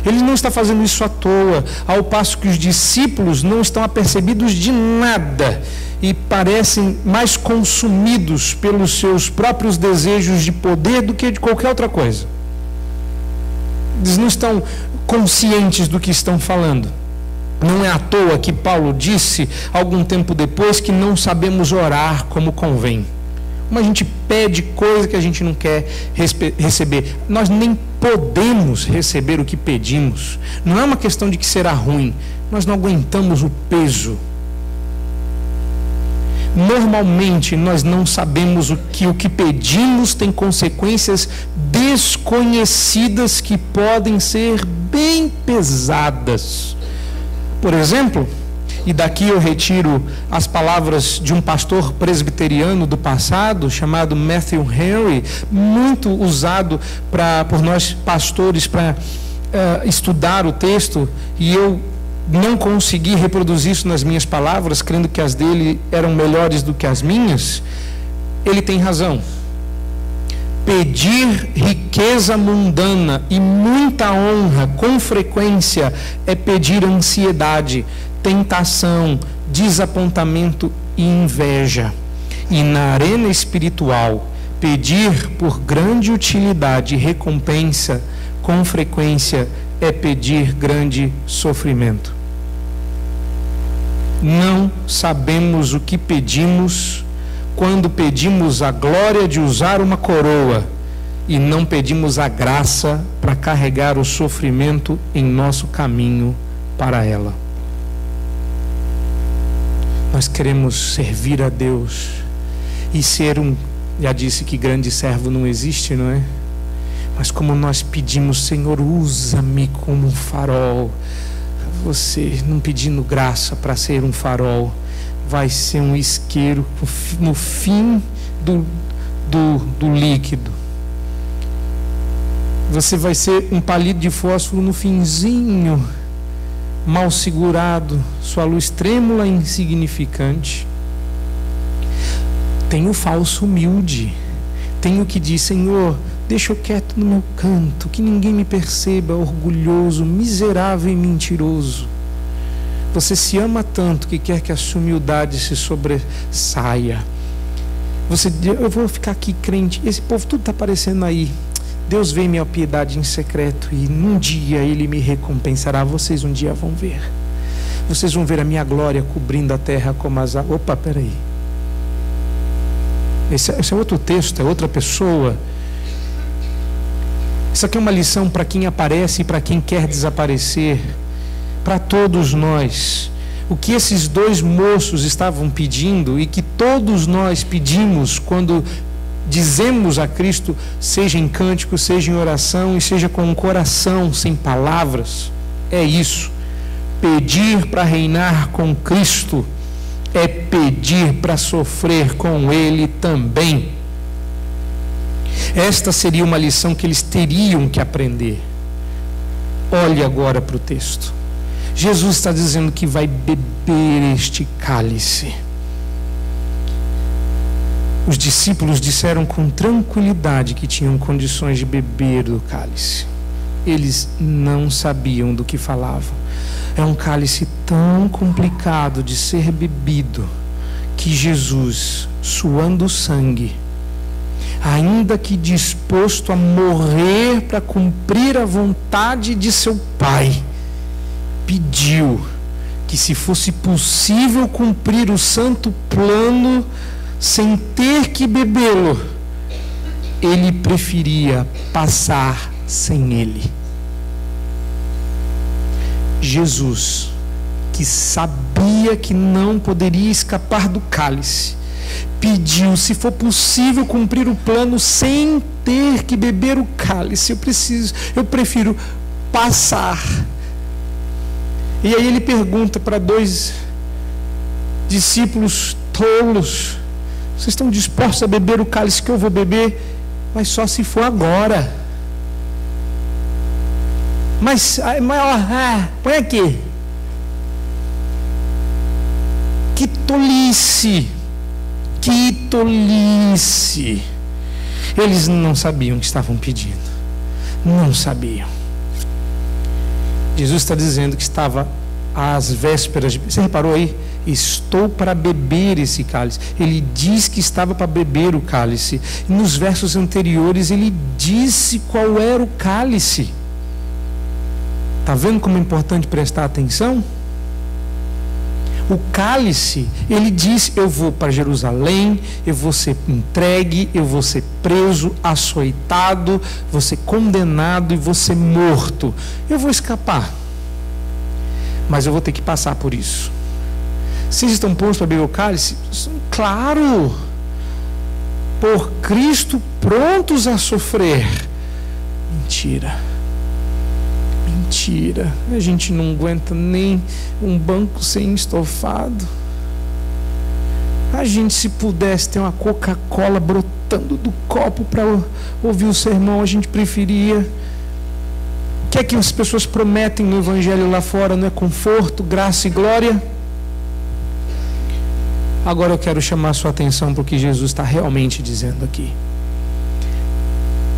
Speaker 1: Ele não está fazendo isso à toa, ao passo que os discípulos não estão apercebidos de nada e parecem mais consumidos pelos seus próprios desejos de poder do que de qualquer outra coisa. Eles não estão conscientes do que estão falando. Não é à toa que Paulo disse, algum tempo depois, que não sabemos orar como convém. Como a gente pede coisa que a gente não quer receber. Nós nem podemos receber o que pedimos. Não é uma questão de que será ruim. Nós não aguentamos o peso. Normalmente nós não sabemos o que pedimos tem consequências desconhecidas que podem ser bem pesadas. Por exemplo, e daqui eu retiro as palavras de um pastor presbiteriano do passado, chamado Matthew Henry, muito usado por nós pastores para estudar o texto, e eu não consegui reproduzir isso nas minhas palavras, crendo que as dele eram melhores do que as minhas. Ele tem razão. Pedir riqueza mundana e muita honra com frequência é pedir ansiedade, tentação, desapontamento e inveja. E na arena espiritual, pedir por grande utilidade e recompensa com frequência é pedir grande sofrimento. Não sabemos o que pedimos quando pedimos a glória de usar uma coroa e não pedimos a graça para carregar o sofrimento em nosso caminho para ela. Nós queremos servir a Deus e ser já disse que grande servo não existe, não é? Mas como nós pedimos, Senhor, usa-me como um farol. Você não pedindo graça para ser um farol, vai ser um isqueiro no fim do líquido. Você vai ser um palito de fósforo no finzinho, mal segurado, sua luz trêmula e insignificante. Tem o falso humilde, tem o que diz: Senhor, deixa eu quieto no meu canto, que ninguém me perceba, orgulhoso, miserável e mentiroso. Você se ama tanto que quer que a sua humildade se sobressaia. Eu vou ficar aqui crente, esse povo tudo está aparecendo aí. Deus vê minha piedade em secreto e num dia Ele me recompensará. Vocês um dia vão ver. Vocês vão ver a minha glória cobrindo a terra como as águas. Opa, peraí. Esse é outro texto, é outra pessoa. Isso aqui é uma lição para quem aparece e para quem quer desaparecer. Para todos nós. O que esses dois moços estavam pedindo e que todos nós pedimos quando dizemos a Cristo, seja em cântico, seja em oração e seja com um coração sem palavras, é isso. Pedir para reinar com Cristo é pedir para sofrer com Ele também. Esta seria uma lição que eles teriam que aprender. Olhe agora para o texto. Jesus está dizendo que vai beber este cálice. Os discípulos disseram com tranquilidade que tinham condições de beber do cálice. Eles não sabiam do que falavam. É um cálice tão complicado de ser bebido que Jesus, suando sangue, ainda que disposto a morrer para cumprir a vontade de seu Pai, pediu que, se fosse possível cumprir o santo plano sem ter que bebê-lo, ele preferia passar sem ele. Jesus, que sabia que não poderia escapar do cálice, pediu, se for possível, cumprir o plano sem ter que beber o cálice. Eu prefiro passar. E aí ele pergunta para dois discípulos tolos: vocês estão dispostos a beber o cálice que eu vou beber? Mas só se for agora. Mas põe aqui. Que tolice! Que tolice! Eles não sabiam o que estavam pedindo. Não sabiam. Jesus está dizendo que estava às vésperas. Você reparou aí? Estou para beber esse cálice. Ele diz que estava para beber o cálice. E nos versos anteriores ele disse qual era o cálice. Está vendo como é importante prestar atenção? O cálice, ele diz: eu vou para Jerusalém, eu vou ser entregue, eu vou ser preso, açoitado, vou ser condenado e vou ser morto. Eu vou escapar, mas eu vou ter que passar por isso. Vocês estão prontos para beber o cálice? Claro! Por Cristo prontos a sofrer. Mentira. Mentira, a gente não aguenta nem um banco sem estofado. A gente, se pudesse ter uma Coca-Cola brotando do copo para ouvir o sermão, a gente preferia. O que é que as pessoas prometem no Evangelho lá fora? Não é conforto, graça e glória? Agora eu quero chamar a sua atenção para o que Jesus está realmente dizendo aqui,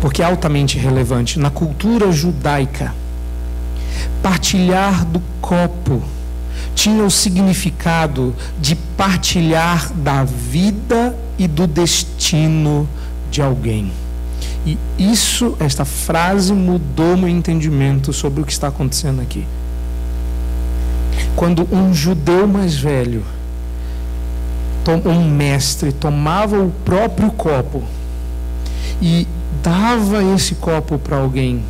Speaker 1: porque é altamente relevante. Na cultura judaica, partilhar do copo tinha o significado de partilhar da vida e do destino de alguém. E esta frase mudou meu entendimento sobre o que está acontecendo aqui. Quando um judeu mais velho um mestre tomava o próprio copo e dava esse copo para alguém,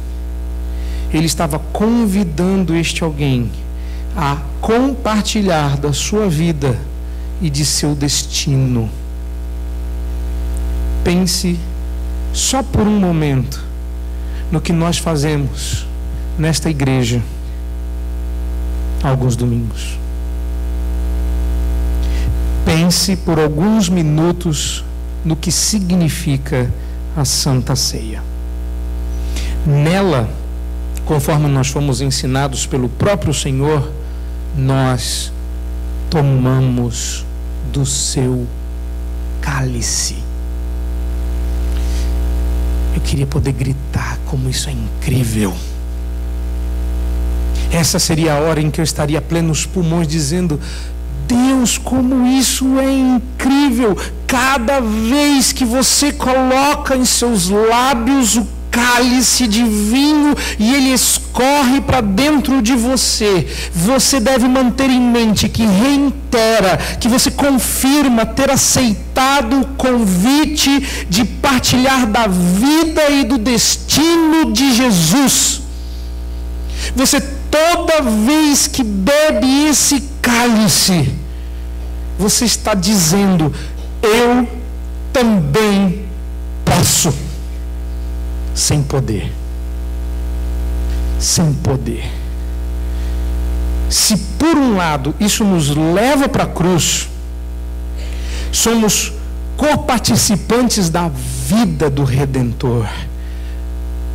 Speaker 1: ele estava convidando este alguém a compartilhar da sua vida e de seu destino. Pense só por um momento no que nós fazemos nesta igreja alguns domingos. Pense por alguns minutos no que significa a Santa Ceia. Nela, conforme nós fomos ensinados pelo próprio Senhor, nós tomamos do seu cálice. Eu queria poder gritar como isso é incrível. Essa seria a hora em que eu estaria a plenos pulmões dizendo: Deus, como isso é incrível! Cada vez que você coloca em seus lábios o cálice de vinho e ele escorre para dentro de você, você deve manter em mente que reitera, que você confirma ter aceitado o convite de partilhar da vida e do destino de Jesus. Você, toda vez que bebe esse cálice, você está dizendo: eu também posso. Sem poder. Sem poder. Se por um lado isso nos leva para a cruz, somos co-participantes da vida do Redentor,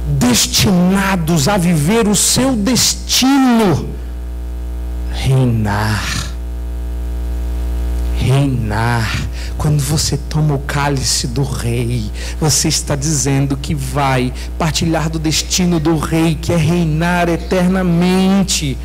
Speaker 1: destinados a viver o seu destino, reinar. Reinar. Quando você toma o cálice do rei, você está dizendo que vai partilhar do destino do rei, que é reinar eternamente.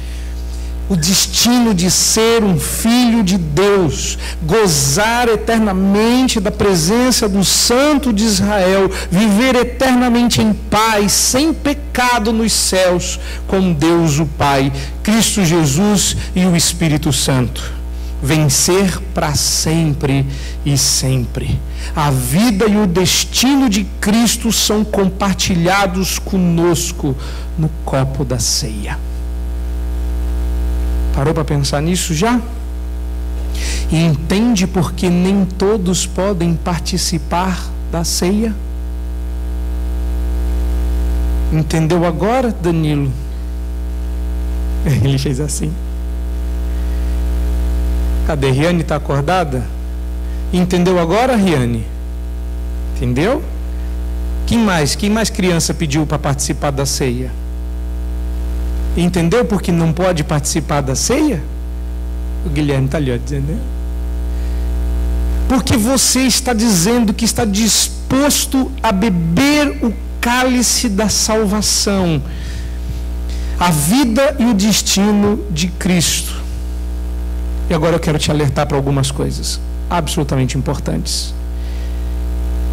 Speaker 1: O destino de ser um filho de Deus, gozar eternamente da presença do Santo de Israel, viver eternamente em paz, sem pecado nos céus, com Deus o Pai, Cristo Jesus e o Espírito Santo. Vencer para sempre e sempre. A vida e o destino de Cristo são compartilhados conosco no copo da ceia. Parou para pensar nisso já? E entende por que nem todos podem participar da ceia? Entendeu agora, Danilo? Ele fez assim. Cadê? Riane está acordada? Entendeu agora, Riane? Entendeu? Quem mais criança pediu para participar da ceia? Entendeu porque não pode participar da ceia? O Guilherme está ali dizendo, né? Porque você está dizendo que está disposto a beber o cálice da salvação, a vida e o destino de Cristo. E agora eu quero te alertar para algumas coisas absolutamente importantes.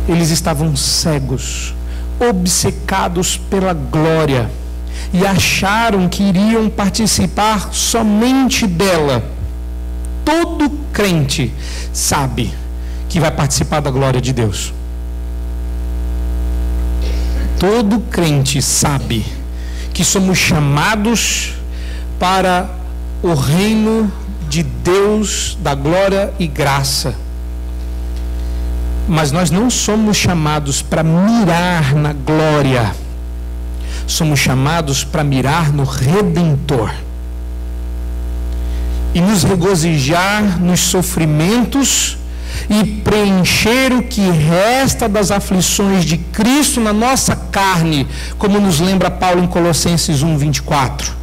Speaker 1: Eles estavam cegos, obcecados pela glória, e acharam que iriam participar somente dela. Todo crente sabe que vai participar da glória de Deus. Todo crente sabe que somos chamados para o reino de Deus, da glória e graça. Mas nós não somos chamados para mirar na glória. Somos chamados para mirar no Redentor. E nos regozijar nos sofrimentos e preencher o que resta das aflições de Cristo na nossa carne, como nos lembra Paulo em Colossenses 1:24.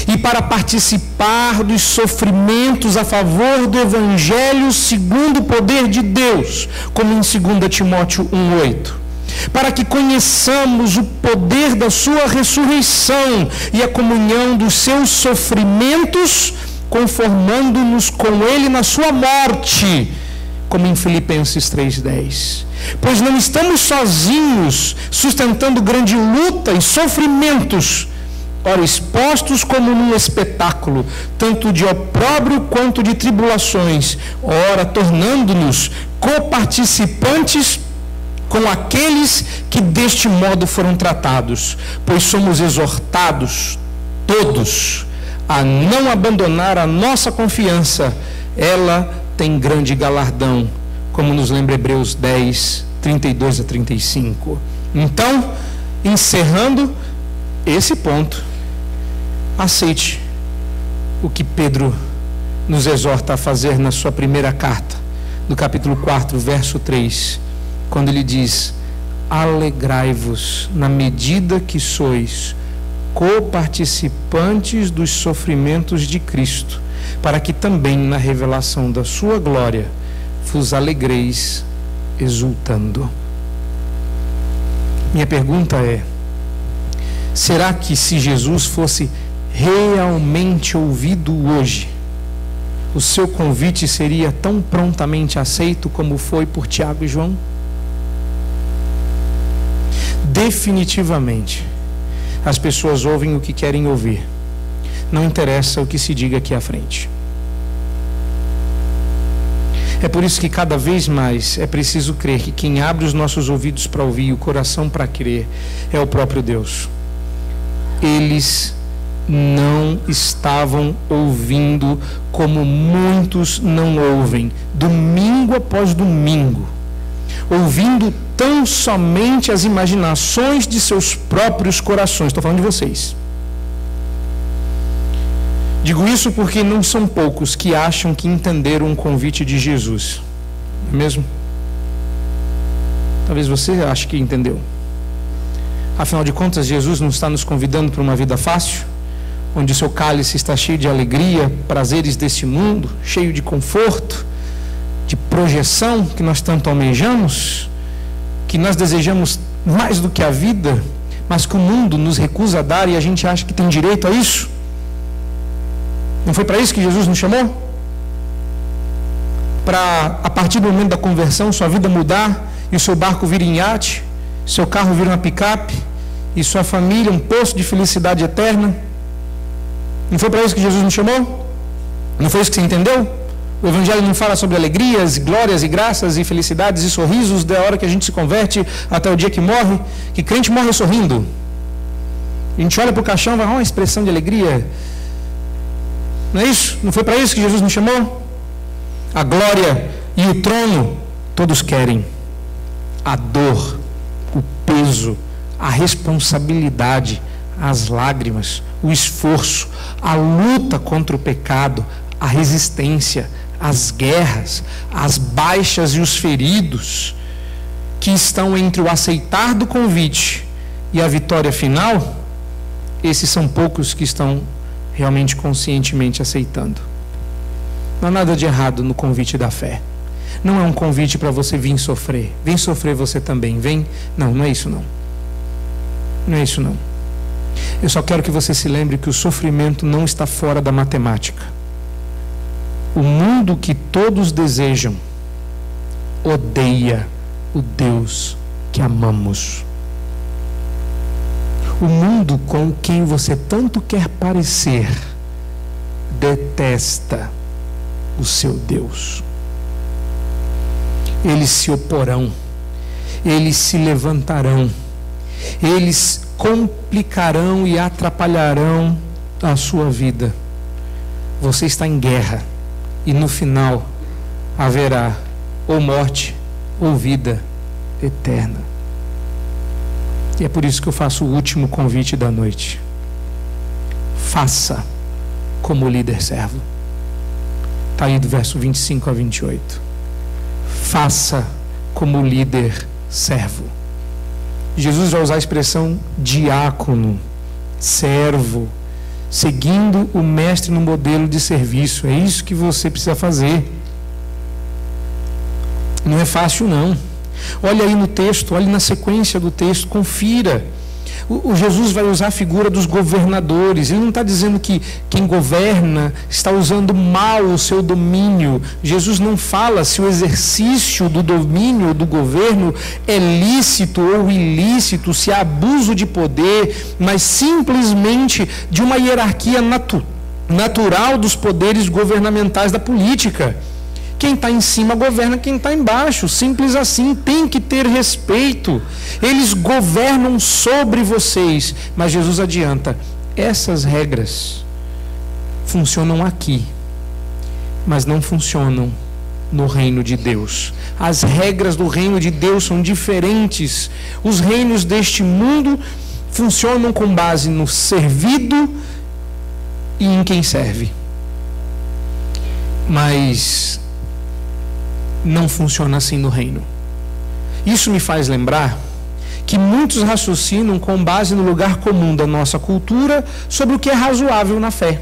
Speaker 1: E para participar dos sofrimentos a favor do Evangelho segundo o poder de Deus, como em 2 Timóteo 1:8. Para que conheçamos o poder da sua ressurreição e a comunhão dos seus sofrimentos, conformando-nos com ele na sua morte, como em Filipenses 3:10. Pois não estamos sozinhos, sustentando grande luta e sofrimentos, Ora, expostos como num espetáculo, tanto de opróbrio quanto de tribulações, ora, tornando-nos coparticipantes com aqueles que deste modo foram tratados, pois somos exortados todos a não abandonar a nossa confiança. Ela tem grande galardão, como nos lembra Hebreus 10, 32 a 35. Então, encerrando esse ponto, aceite o que Pedro nos exorta a fazer na sua primeira carta, no capítulo 4, verso 3, quando ele diz: alegrai-vos na medida que sois coparticipantes dos sofrimentos de Cristo, para que também na revelação da sua glória vos alegreis exultando. Minha pergunta é: será que se Jesus fosse realmente ouvido hoje, o seu convite seria tão prontamente aceito como foi por Tiago e João? Definitivamente, as pessoas ouvem o que querem ouvir, não interessa o que se diga aqui à frente. É por isso que cada vez mais é preciso crer que quem abre os nossos ouvidos para ouvir e o coração para crer é o próprio Deus. Eles não estavam ouvindo como muitos não ouvem, domingo após domingo, ouvindo tão somente as imaginações de seus próprios corações. Estou falando de vocês. Digo isso porque não são poucos que acham que entenderam o convite de Jesus, não é mesmo? Talvez você ache que entendeu. Afinal de contas, Jesus não está nos convidando para uma vida fácil, onde o seu cálice está cheio de alegria, prazeres desse mundo, cheio de conforto, de projeção que nós tanto almejamos, que nós desejamos mais do que a vida, mas que o mundo nos recusa a dar e a gente acha que tem direito a isso. Não foi para isso que Jesus nos chamou? Para, a partir do momento da conversão, sua vida mudar e o seu barco vir em iate, seu carro vir uma picape e sua família um poço de felicidade eterna? Não foi para isso que Jesus nos chamou? Não foi isso que você entendeu? O Evangelho não fala sobre alegrias, glórias e graças e felicidades e sorrisos da hora que a gente se converte até o dia que morre, que crente morre sorrindo. A gente olha para o caixão e vai, uma expressão de alegria. Não é isso? Não foi para isso que Jesus nos chamou? A glória e o trono todos querem. A dor, o peso, a responsabilidade, as lágrimas, o esforço, a luta contra o pecado, a resistência, as guerras, as baixas e os feridos que estão entre o aceitar do convite e a vitória final, esses são poucos que estão realmente conscientemente aceitando. Não há nada de errado no convite da fé. Não é um convite para você vir sofrer. Vem sofrer você também, vem. Não, não é isso não. Não é isso não. Eu só quero que você se lembre que o sofrimento não está fora da matemática. O mundo que todos desejam odeia o Deus que amamos. O mundo com quem você tanto quer parecer detesta o seu Deus. Eles se oporão, eles se levantarão, eles complicarão e atrapalharão a sua vida. Você está em guerra e no final haverá ou morte ou vida eterna. E é por isso que eu faço o último convite da noite. Faça como líder servo. Está aí do verso 25 a 28. Faça como líder servo. Jesus vai usar a expressão diácono, servo, seguindo o mestre no modelo de serviço. É isso que você precisa fazer. Não é fácil não. Olha aí no texto, olhe na sequência do texto, confira. O Jesus vai usar a figura dos governadores. Ele não está dizendo que quem governa está usando mal o seu domínio. Jesus não fala se o exercício do domínio do governo é lícito ou ilícito, se há abuso de poder, mas simplesmente de uma hierarquia natural dos poderes governamentais da política. Quem está em cima governa quem está embaixo, simples assim, tem que ter respeito. Eles governam sobre vocês, mas Jesus adianta, essas regras funcionam aqui, mas não funcionam no reino de Deus. As regras do reino de Deus são diferentes. Os reinos deste mundo funcionam com base no servido e em quem serve. Mas não funciona assim no reino. Isso me faz lembrar que muitos raciocinam com base no lugar comum da nossa cultura sobre o que é razoável na fé.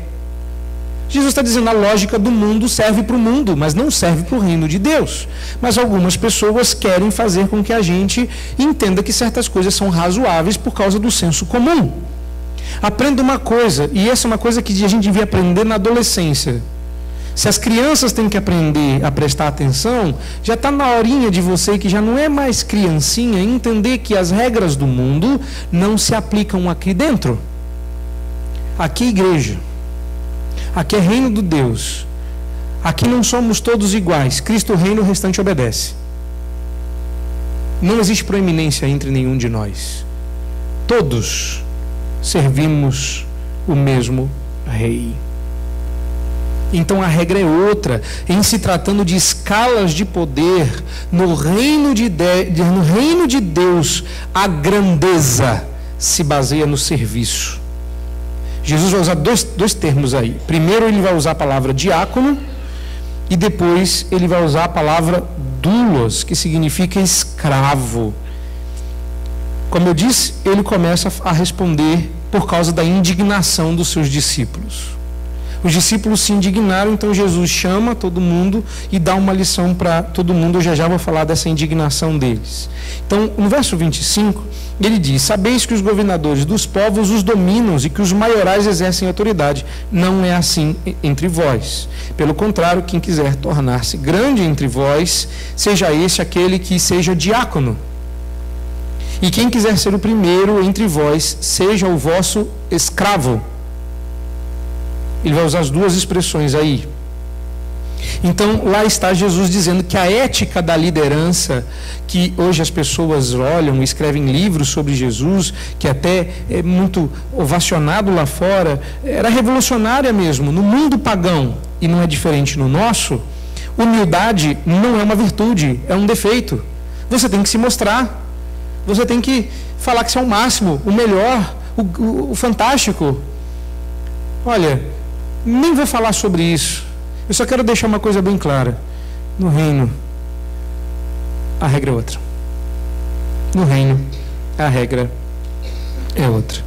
Speaker 1: Jesus está dizendo a lógica do mundo serve para o mundo, mas não serve para o reino de Deus. Mas algumas pessoas querem fazer com que a gente entenda que certas coisas são razoáveis por causa do senso comum. Aprenda uma coisa, e essa é uma coisa que a gente devia aprender na adolescência. Se as crianças têm que aprender a prestar atenção, já está na horinha de você, que já não é mais criancinha, entender que as regras do mundo não se aplicam aqui dentro. Aqui é igreja. Aqui é reino de Deus. Aqui não somos todos iguais. Cristo reina, o restante obedece. Não existe proeminência entre nenhum de nós. Todos servimos o mesmo Rei. Então a regra é outra. Em se tratando de escalas de poder, no reino de Deus, a grandeza se baseia no serviço. Jesus vai usar dois termos aí. Primeiro ele vai usar a palavra diácono, e depois ele vai usar a palavra doulos, que significa escravo. Como eu disse, ele começa a responder por causa da indignação dos seus discípulos. Os discípulos se indignaram, então Jesus chama todo mundo e dá uma lição para todo mundo. Eu já vou falar dessa indignação deles. Então, no verso 25, ele diz: sabeis que os governadores dos povos os dominam e que os maiorais exercem autoridade. Não é assim entre vós. Pelo contrário, quem quiser tornar-se grande entre vós, seja esse aquele que seja diácono. E quem quiser ser o primeiro entre vós, seja o vosso escravo. Ele vai usar as duas expressões aí. Então, lá está Jesus dizendo que a ética da liderança, que hoje as pessoas olham e escrevem livros sobre Jesus, que até é muito ovacionado lá fora, era revolucionária mesmo, no mundo pagão, e não é diferente no nosso. Humildade não é uma virtude, é um defeito. Você tem que se mostrar, você tem que falar que você é o máximo, o melhor, o fantástico. Olha, nem vou falar sobre isso. Eu só quero deixar uma coisa bem clara. No reino, a regra é outra. No reino, a regra é outra.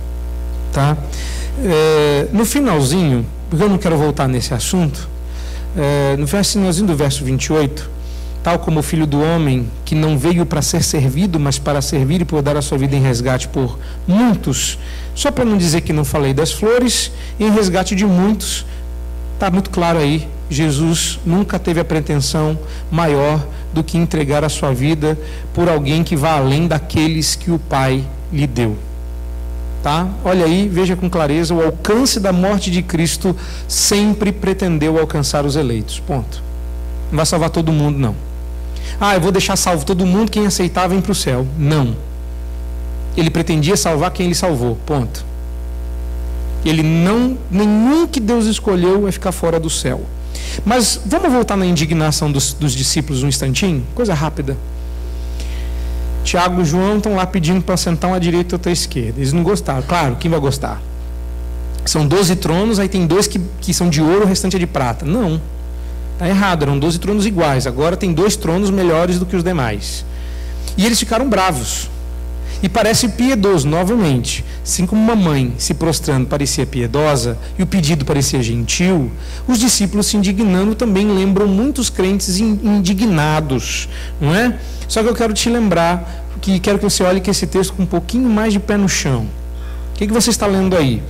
Speaker 1: Tá? No finalzinho, porque eu não quero voltar nesse assunto, no finalzinho do verso 28, tal como o Filho do Homem, que não veio para ser servido, mas para servir e por dar a sua vida em resgate por muitos. Só para não dizer que não falei das flores, em resgate de muitos, está muito claro aí, Jesus nunca teve a pretensão maior do que entregar a sua vida por alguém que vá além daqueles que o Pai lhe deu. Tá? Olha aí, veja com clareza, o alcance da morte de Cristo sempre pretendeu alcançar os eleitos, ponto. Não vai salvar todo mundo, não. Eu vou deixar salvo todo mundo, quem aceitar vem para o céu. Não. Ele pretendia salvar quem ele salvou, ponto. Nenhum que Deus escolheu vai ficar fora do céu. Mas vamos voltar na indignação dos discípulos um instantinho? Coisa rápida. Tiago e João estão lá pedindo para sentar um à direita e outro à esquerda. Eles não gostaram. Claro, quem vai gostar? São 12 tronos, aí tem 2 que são de ouro, o restante é de prata. Não. Está errado, eram 12 tronos iguais. Agora tem 2 tronos melhores do que os demais. E eles ficaram bravos. E parece piedoso, novamente. Assim como uma mãe se prostrando parecia piedosa e o pedido parecia gentil, os discípulos se indignando também lembram muitos crentes indignados, não é? Só que eu quero te lembrar, quero que você olhe que esse texto com um pouquinho mais de pé no chão. que você está lendo aí?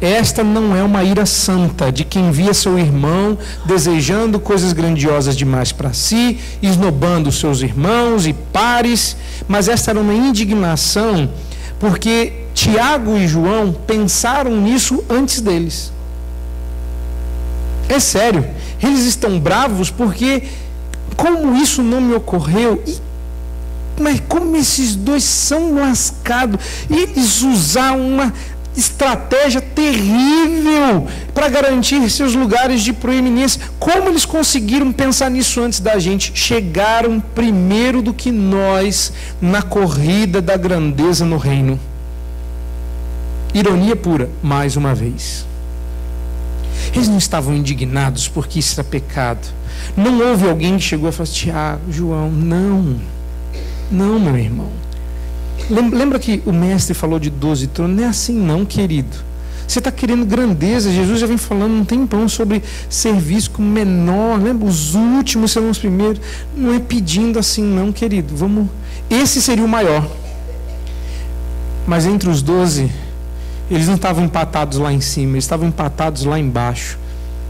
Speaker 1: Esta não é uma ira santa de quem via seu irmão desejando coisas grandiosas demais para si, esnobando seus irmãos e pares, mas esta era uma indignação porque Tiago e João pensaram nisso antes deles. É sério, eles estão bravos porque como isso não me ocorreu? Mas como esses dois são lascados, eles usaram uma estratégia terrível para garantir seus lugares de proeminência. Como eles conseguiram pensar nisso antes da gente? Chegaram primeiro do que nós na corrida da grandeza no reino. Ironia pura, mais uma vez. Eles não estavam indignados porque isso era pecado. Não houve alguém que chegou e falou assim: Tiago, João, não, meu irmão. Lembra que o mestre falou de 12 tronos? Não é assim não, querido. Você está querendo grandeza. Jesus já vem falando um tempão sobre serviço como menor. Lembra? Os últimos serão os primeiros. Não é pedindo assim não, querido. Esse seria o maior. Mas entre os 12, eles não estavam empatados lá em cima, eles estavam empatados lá embaixo.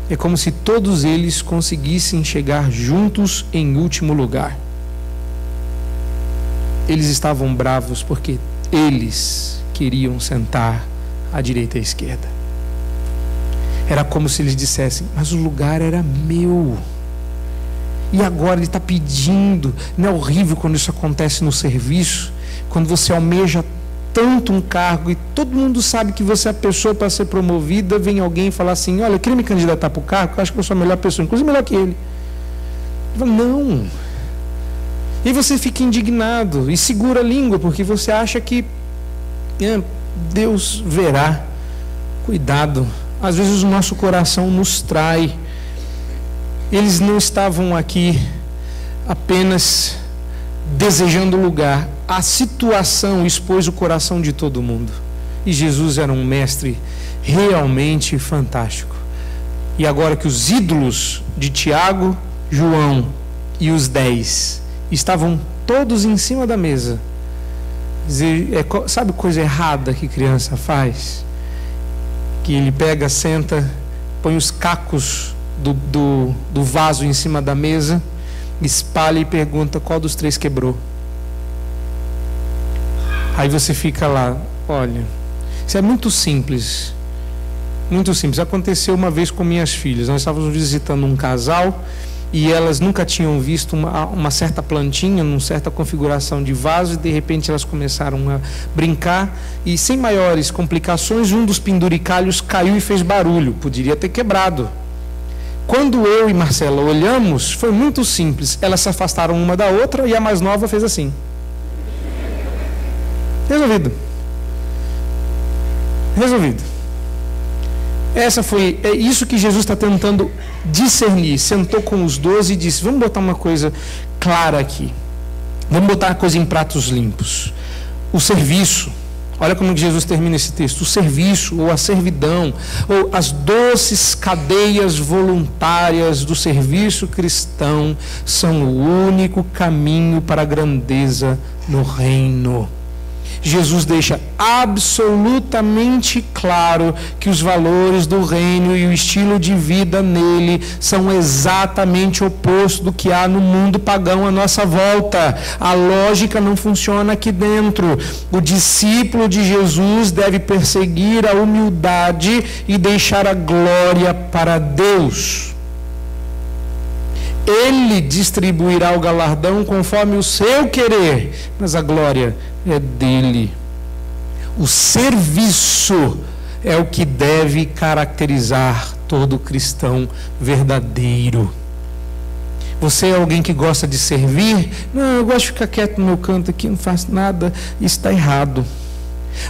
Speaker 1: É como se todos eles conseguissem chegar juntos em último lugar. Eles estavam bravos porque eles queriam sentar à direita e à esquerda. Era como se eles dissessem: mas o lugar era meu. E agora ele está pedindo. Não é horrível quando isso acontece no serviço? Quando você almeja tanto um cargo e todo mundo sabe que você é a pessoa para ser promovida, vem alguém falar assim: olha, eu queria me candidatar para o cargo, eu acho que eu sou a melhor pessoa, inclusive melhor que ele. Não. E você fica indignado e segura a língua, porque você acha que Deus verá. Cuidado, às vezes o nosso coração nos trai. Eles não estavam aqui apenas desejando lugar. A situação expôs o coração de todo mundo. E Jesus era um mestre realmente fantástico. E agora que os ídolos de Tiago, João e os 10 estavam todos em cima da mesa. Sabe coisa errada que criança faz? Que ele pega, senta, põe os cacos do vaso em cima da mesa, espalha e pergunta qual dos 3 quebrou. Aí você fica lá: olha, isso é muito simples. Muito simples. Aconteceu uma vez com minhas filhas. Nós estávamos visitando um casal e elas nunca tinham visto uma certa plantinha, uma certa configuração de vaso, e de repente elas começaram a brincar e, sem maiores complicações, um dos penduricalhos caiu e fez barulho. Poderia ter quebrado. Quando eu e Marcela olhamos, foi muito simples. Elas se afastaram uma da outra e a mais nova fez assim. Resolvido. É isso que Jesus está tentando discernir. Sentou com os 12 e disse: vamos botar uma coisa clara aqui. Vamos botar a coisa em pratos limpos. O serviço. Olha como Jesus termina esse texto. O serviço, ou a servidão, ou as doces cadeias voluntárias do serviço cristão são o único caminho para a grandeza no reino. Jesus deixa absolutamente claro que os valores do reino e o estilo de vida nele são exatamente o oposto do que há no mundo pagão à nossa volta. A lógica não funciona aqui dentro. O discípulo de Jesus deve perseguir a humildade e deixar a glória para Deus. Ele distribuirá o galardão conforme o seu querer, mas a glória é dele. O serviço é o que deve caracterizar todo cristão verdadeiro. Você é alguém que gosta de servir? Não, eu gosto de ficar quieto no meu canto aqui, não faço nada. Isso está errado.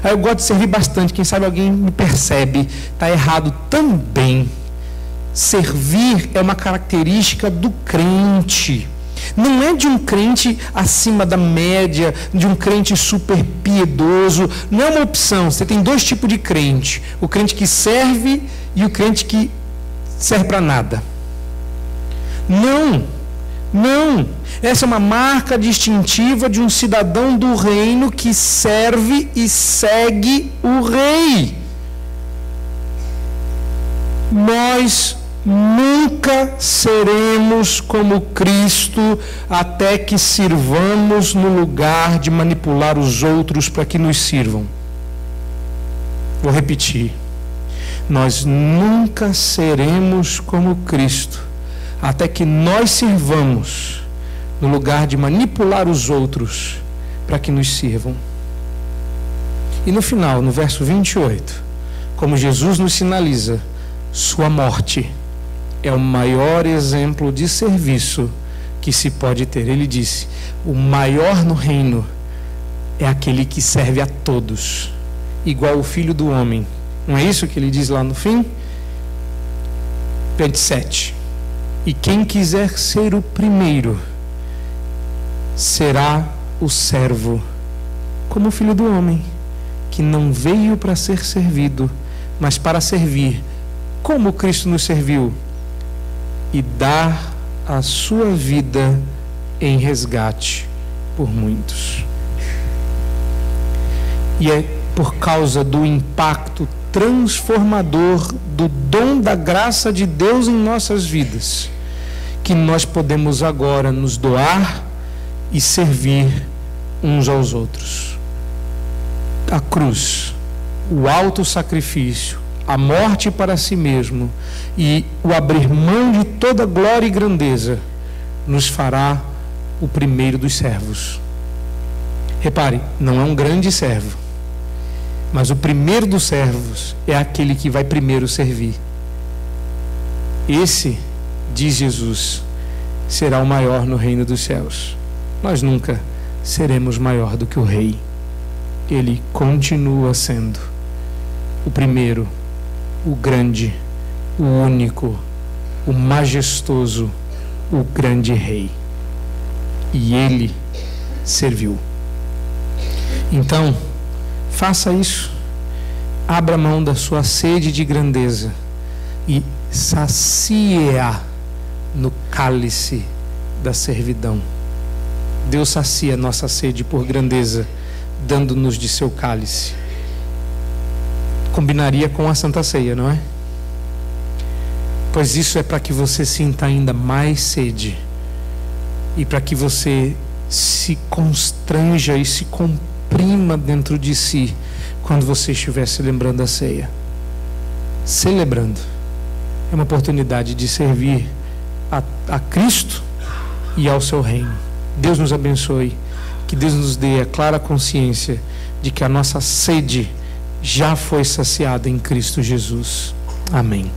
Speaker 1: Eu gosto de servir bastante, quem sabe alguém me percebe. Está errado também. Servir é uma característica do crente. Não é de um crente acima da média, de um crente super piedoso. Não é uma opção. Você tem 2 tipos de crente: o crente que serve e o crente que serve para nada. Não. Não, essa é uma marca distintiva de um cidadão do reino que serve e segue o rei. Nós nunca seremos como Cristo até que sirvamos no lugar de manipular os outros para que nos sirvam. Vou repetir. Nós nunca seremos como Cristo até que nós sirvamos no lugar de manipular os outros para que nos sirvam. E no final, no verso 28, como Jesus nos sinaliza, sua morte é o maior exemplo de serviço que se pode ter. Ele disse: o maior no reino é aquele que serve a todos, igual o Filho do Homem. Não é isso que ele diz lá no fim? 27. E quem quiser ser o primeiro será o servo, como o Filho do Homem, que não veio para ser servido, mas para servir, como Cristo nos serviu, e dar a sua vida em resgate por muitos. E é por causa do impacto transformador do dom da graça de Deus em nossas vidas que nós podemos agora nos doar e servir uns aos outros. A cruz, o autossacrifício, a morte para si mesmo e o abrir mão de toda glória e grandeza nos fará o primeiro dos servos. Repare, não é um grande servo, mas o primeiro dos servos é aquele que vai primeiro servir. Esse, diz Jesus, será o maior no reino dos céus. Nós nunca seremos maior do que o rei. Ele continua sendo o primeiro, o grande, o único, o majestoso, o grande rei. E ele serviu. Então, faça isso. Abra mão da sua sede de grandeza e sacie-a no cálice da servidão. Deus sacia nossa sede por grandeza, dando-nos de seu cálice. Combinaria com a Santa Ceia, não é? Pois isso é para que você sinta ainda mais sede e para que você se constranja e se comprima dentro de si quando você estiver se lembrando da ceia. Celebrando é uma oportunidade de servir a Cristo e ao seu reino. Deus nos abençoe, que Deus nos dê a clara consciência de que a nossa sede já foi saciada em Cristo Jesus. Amém.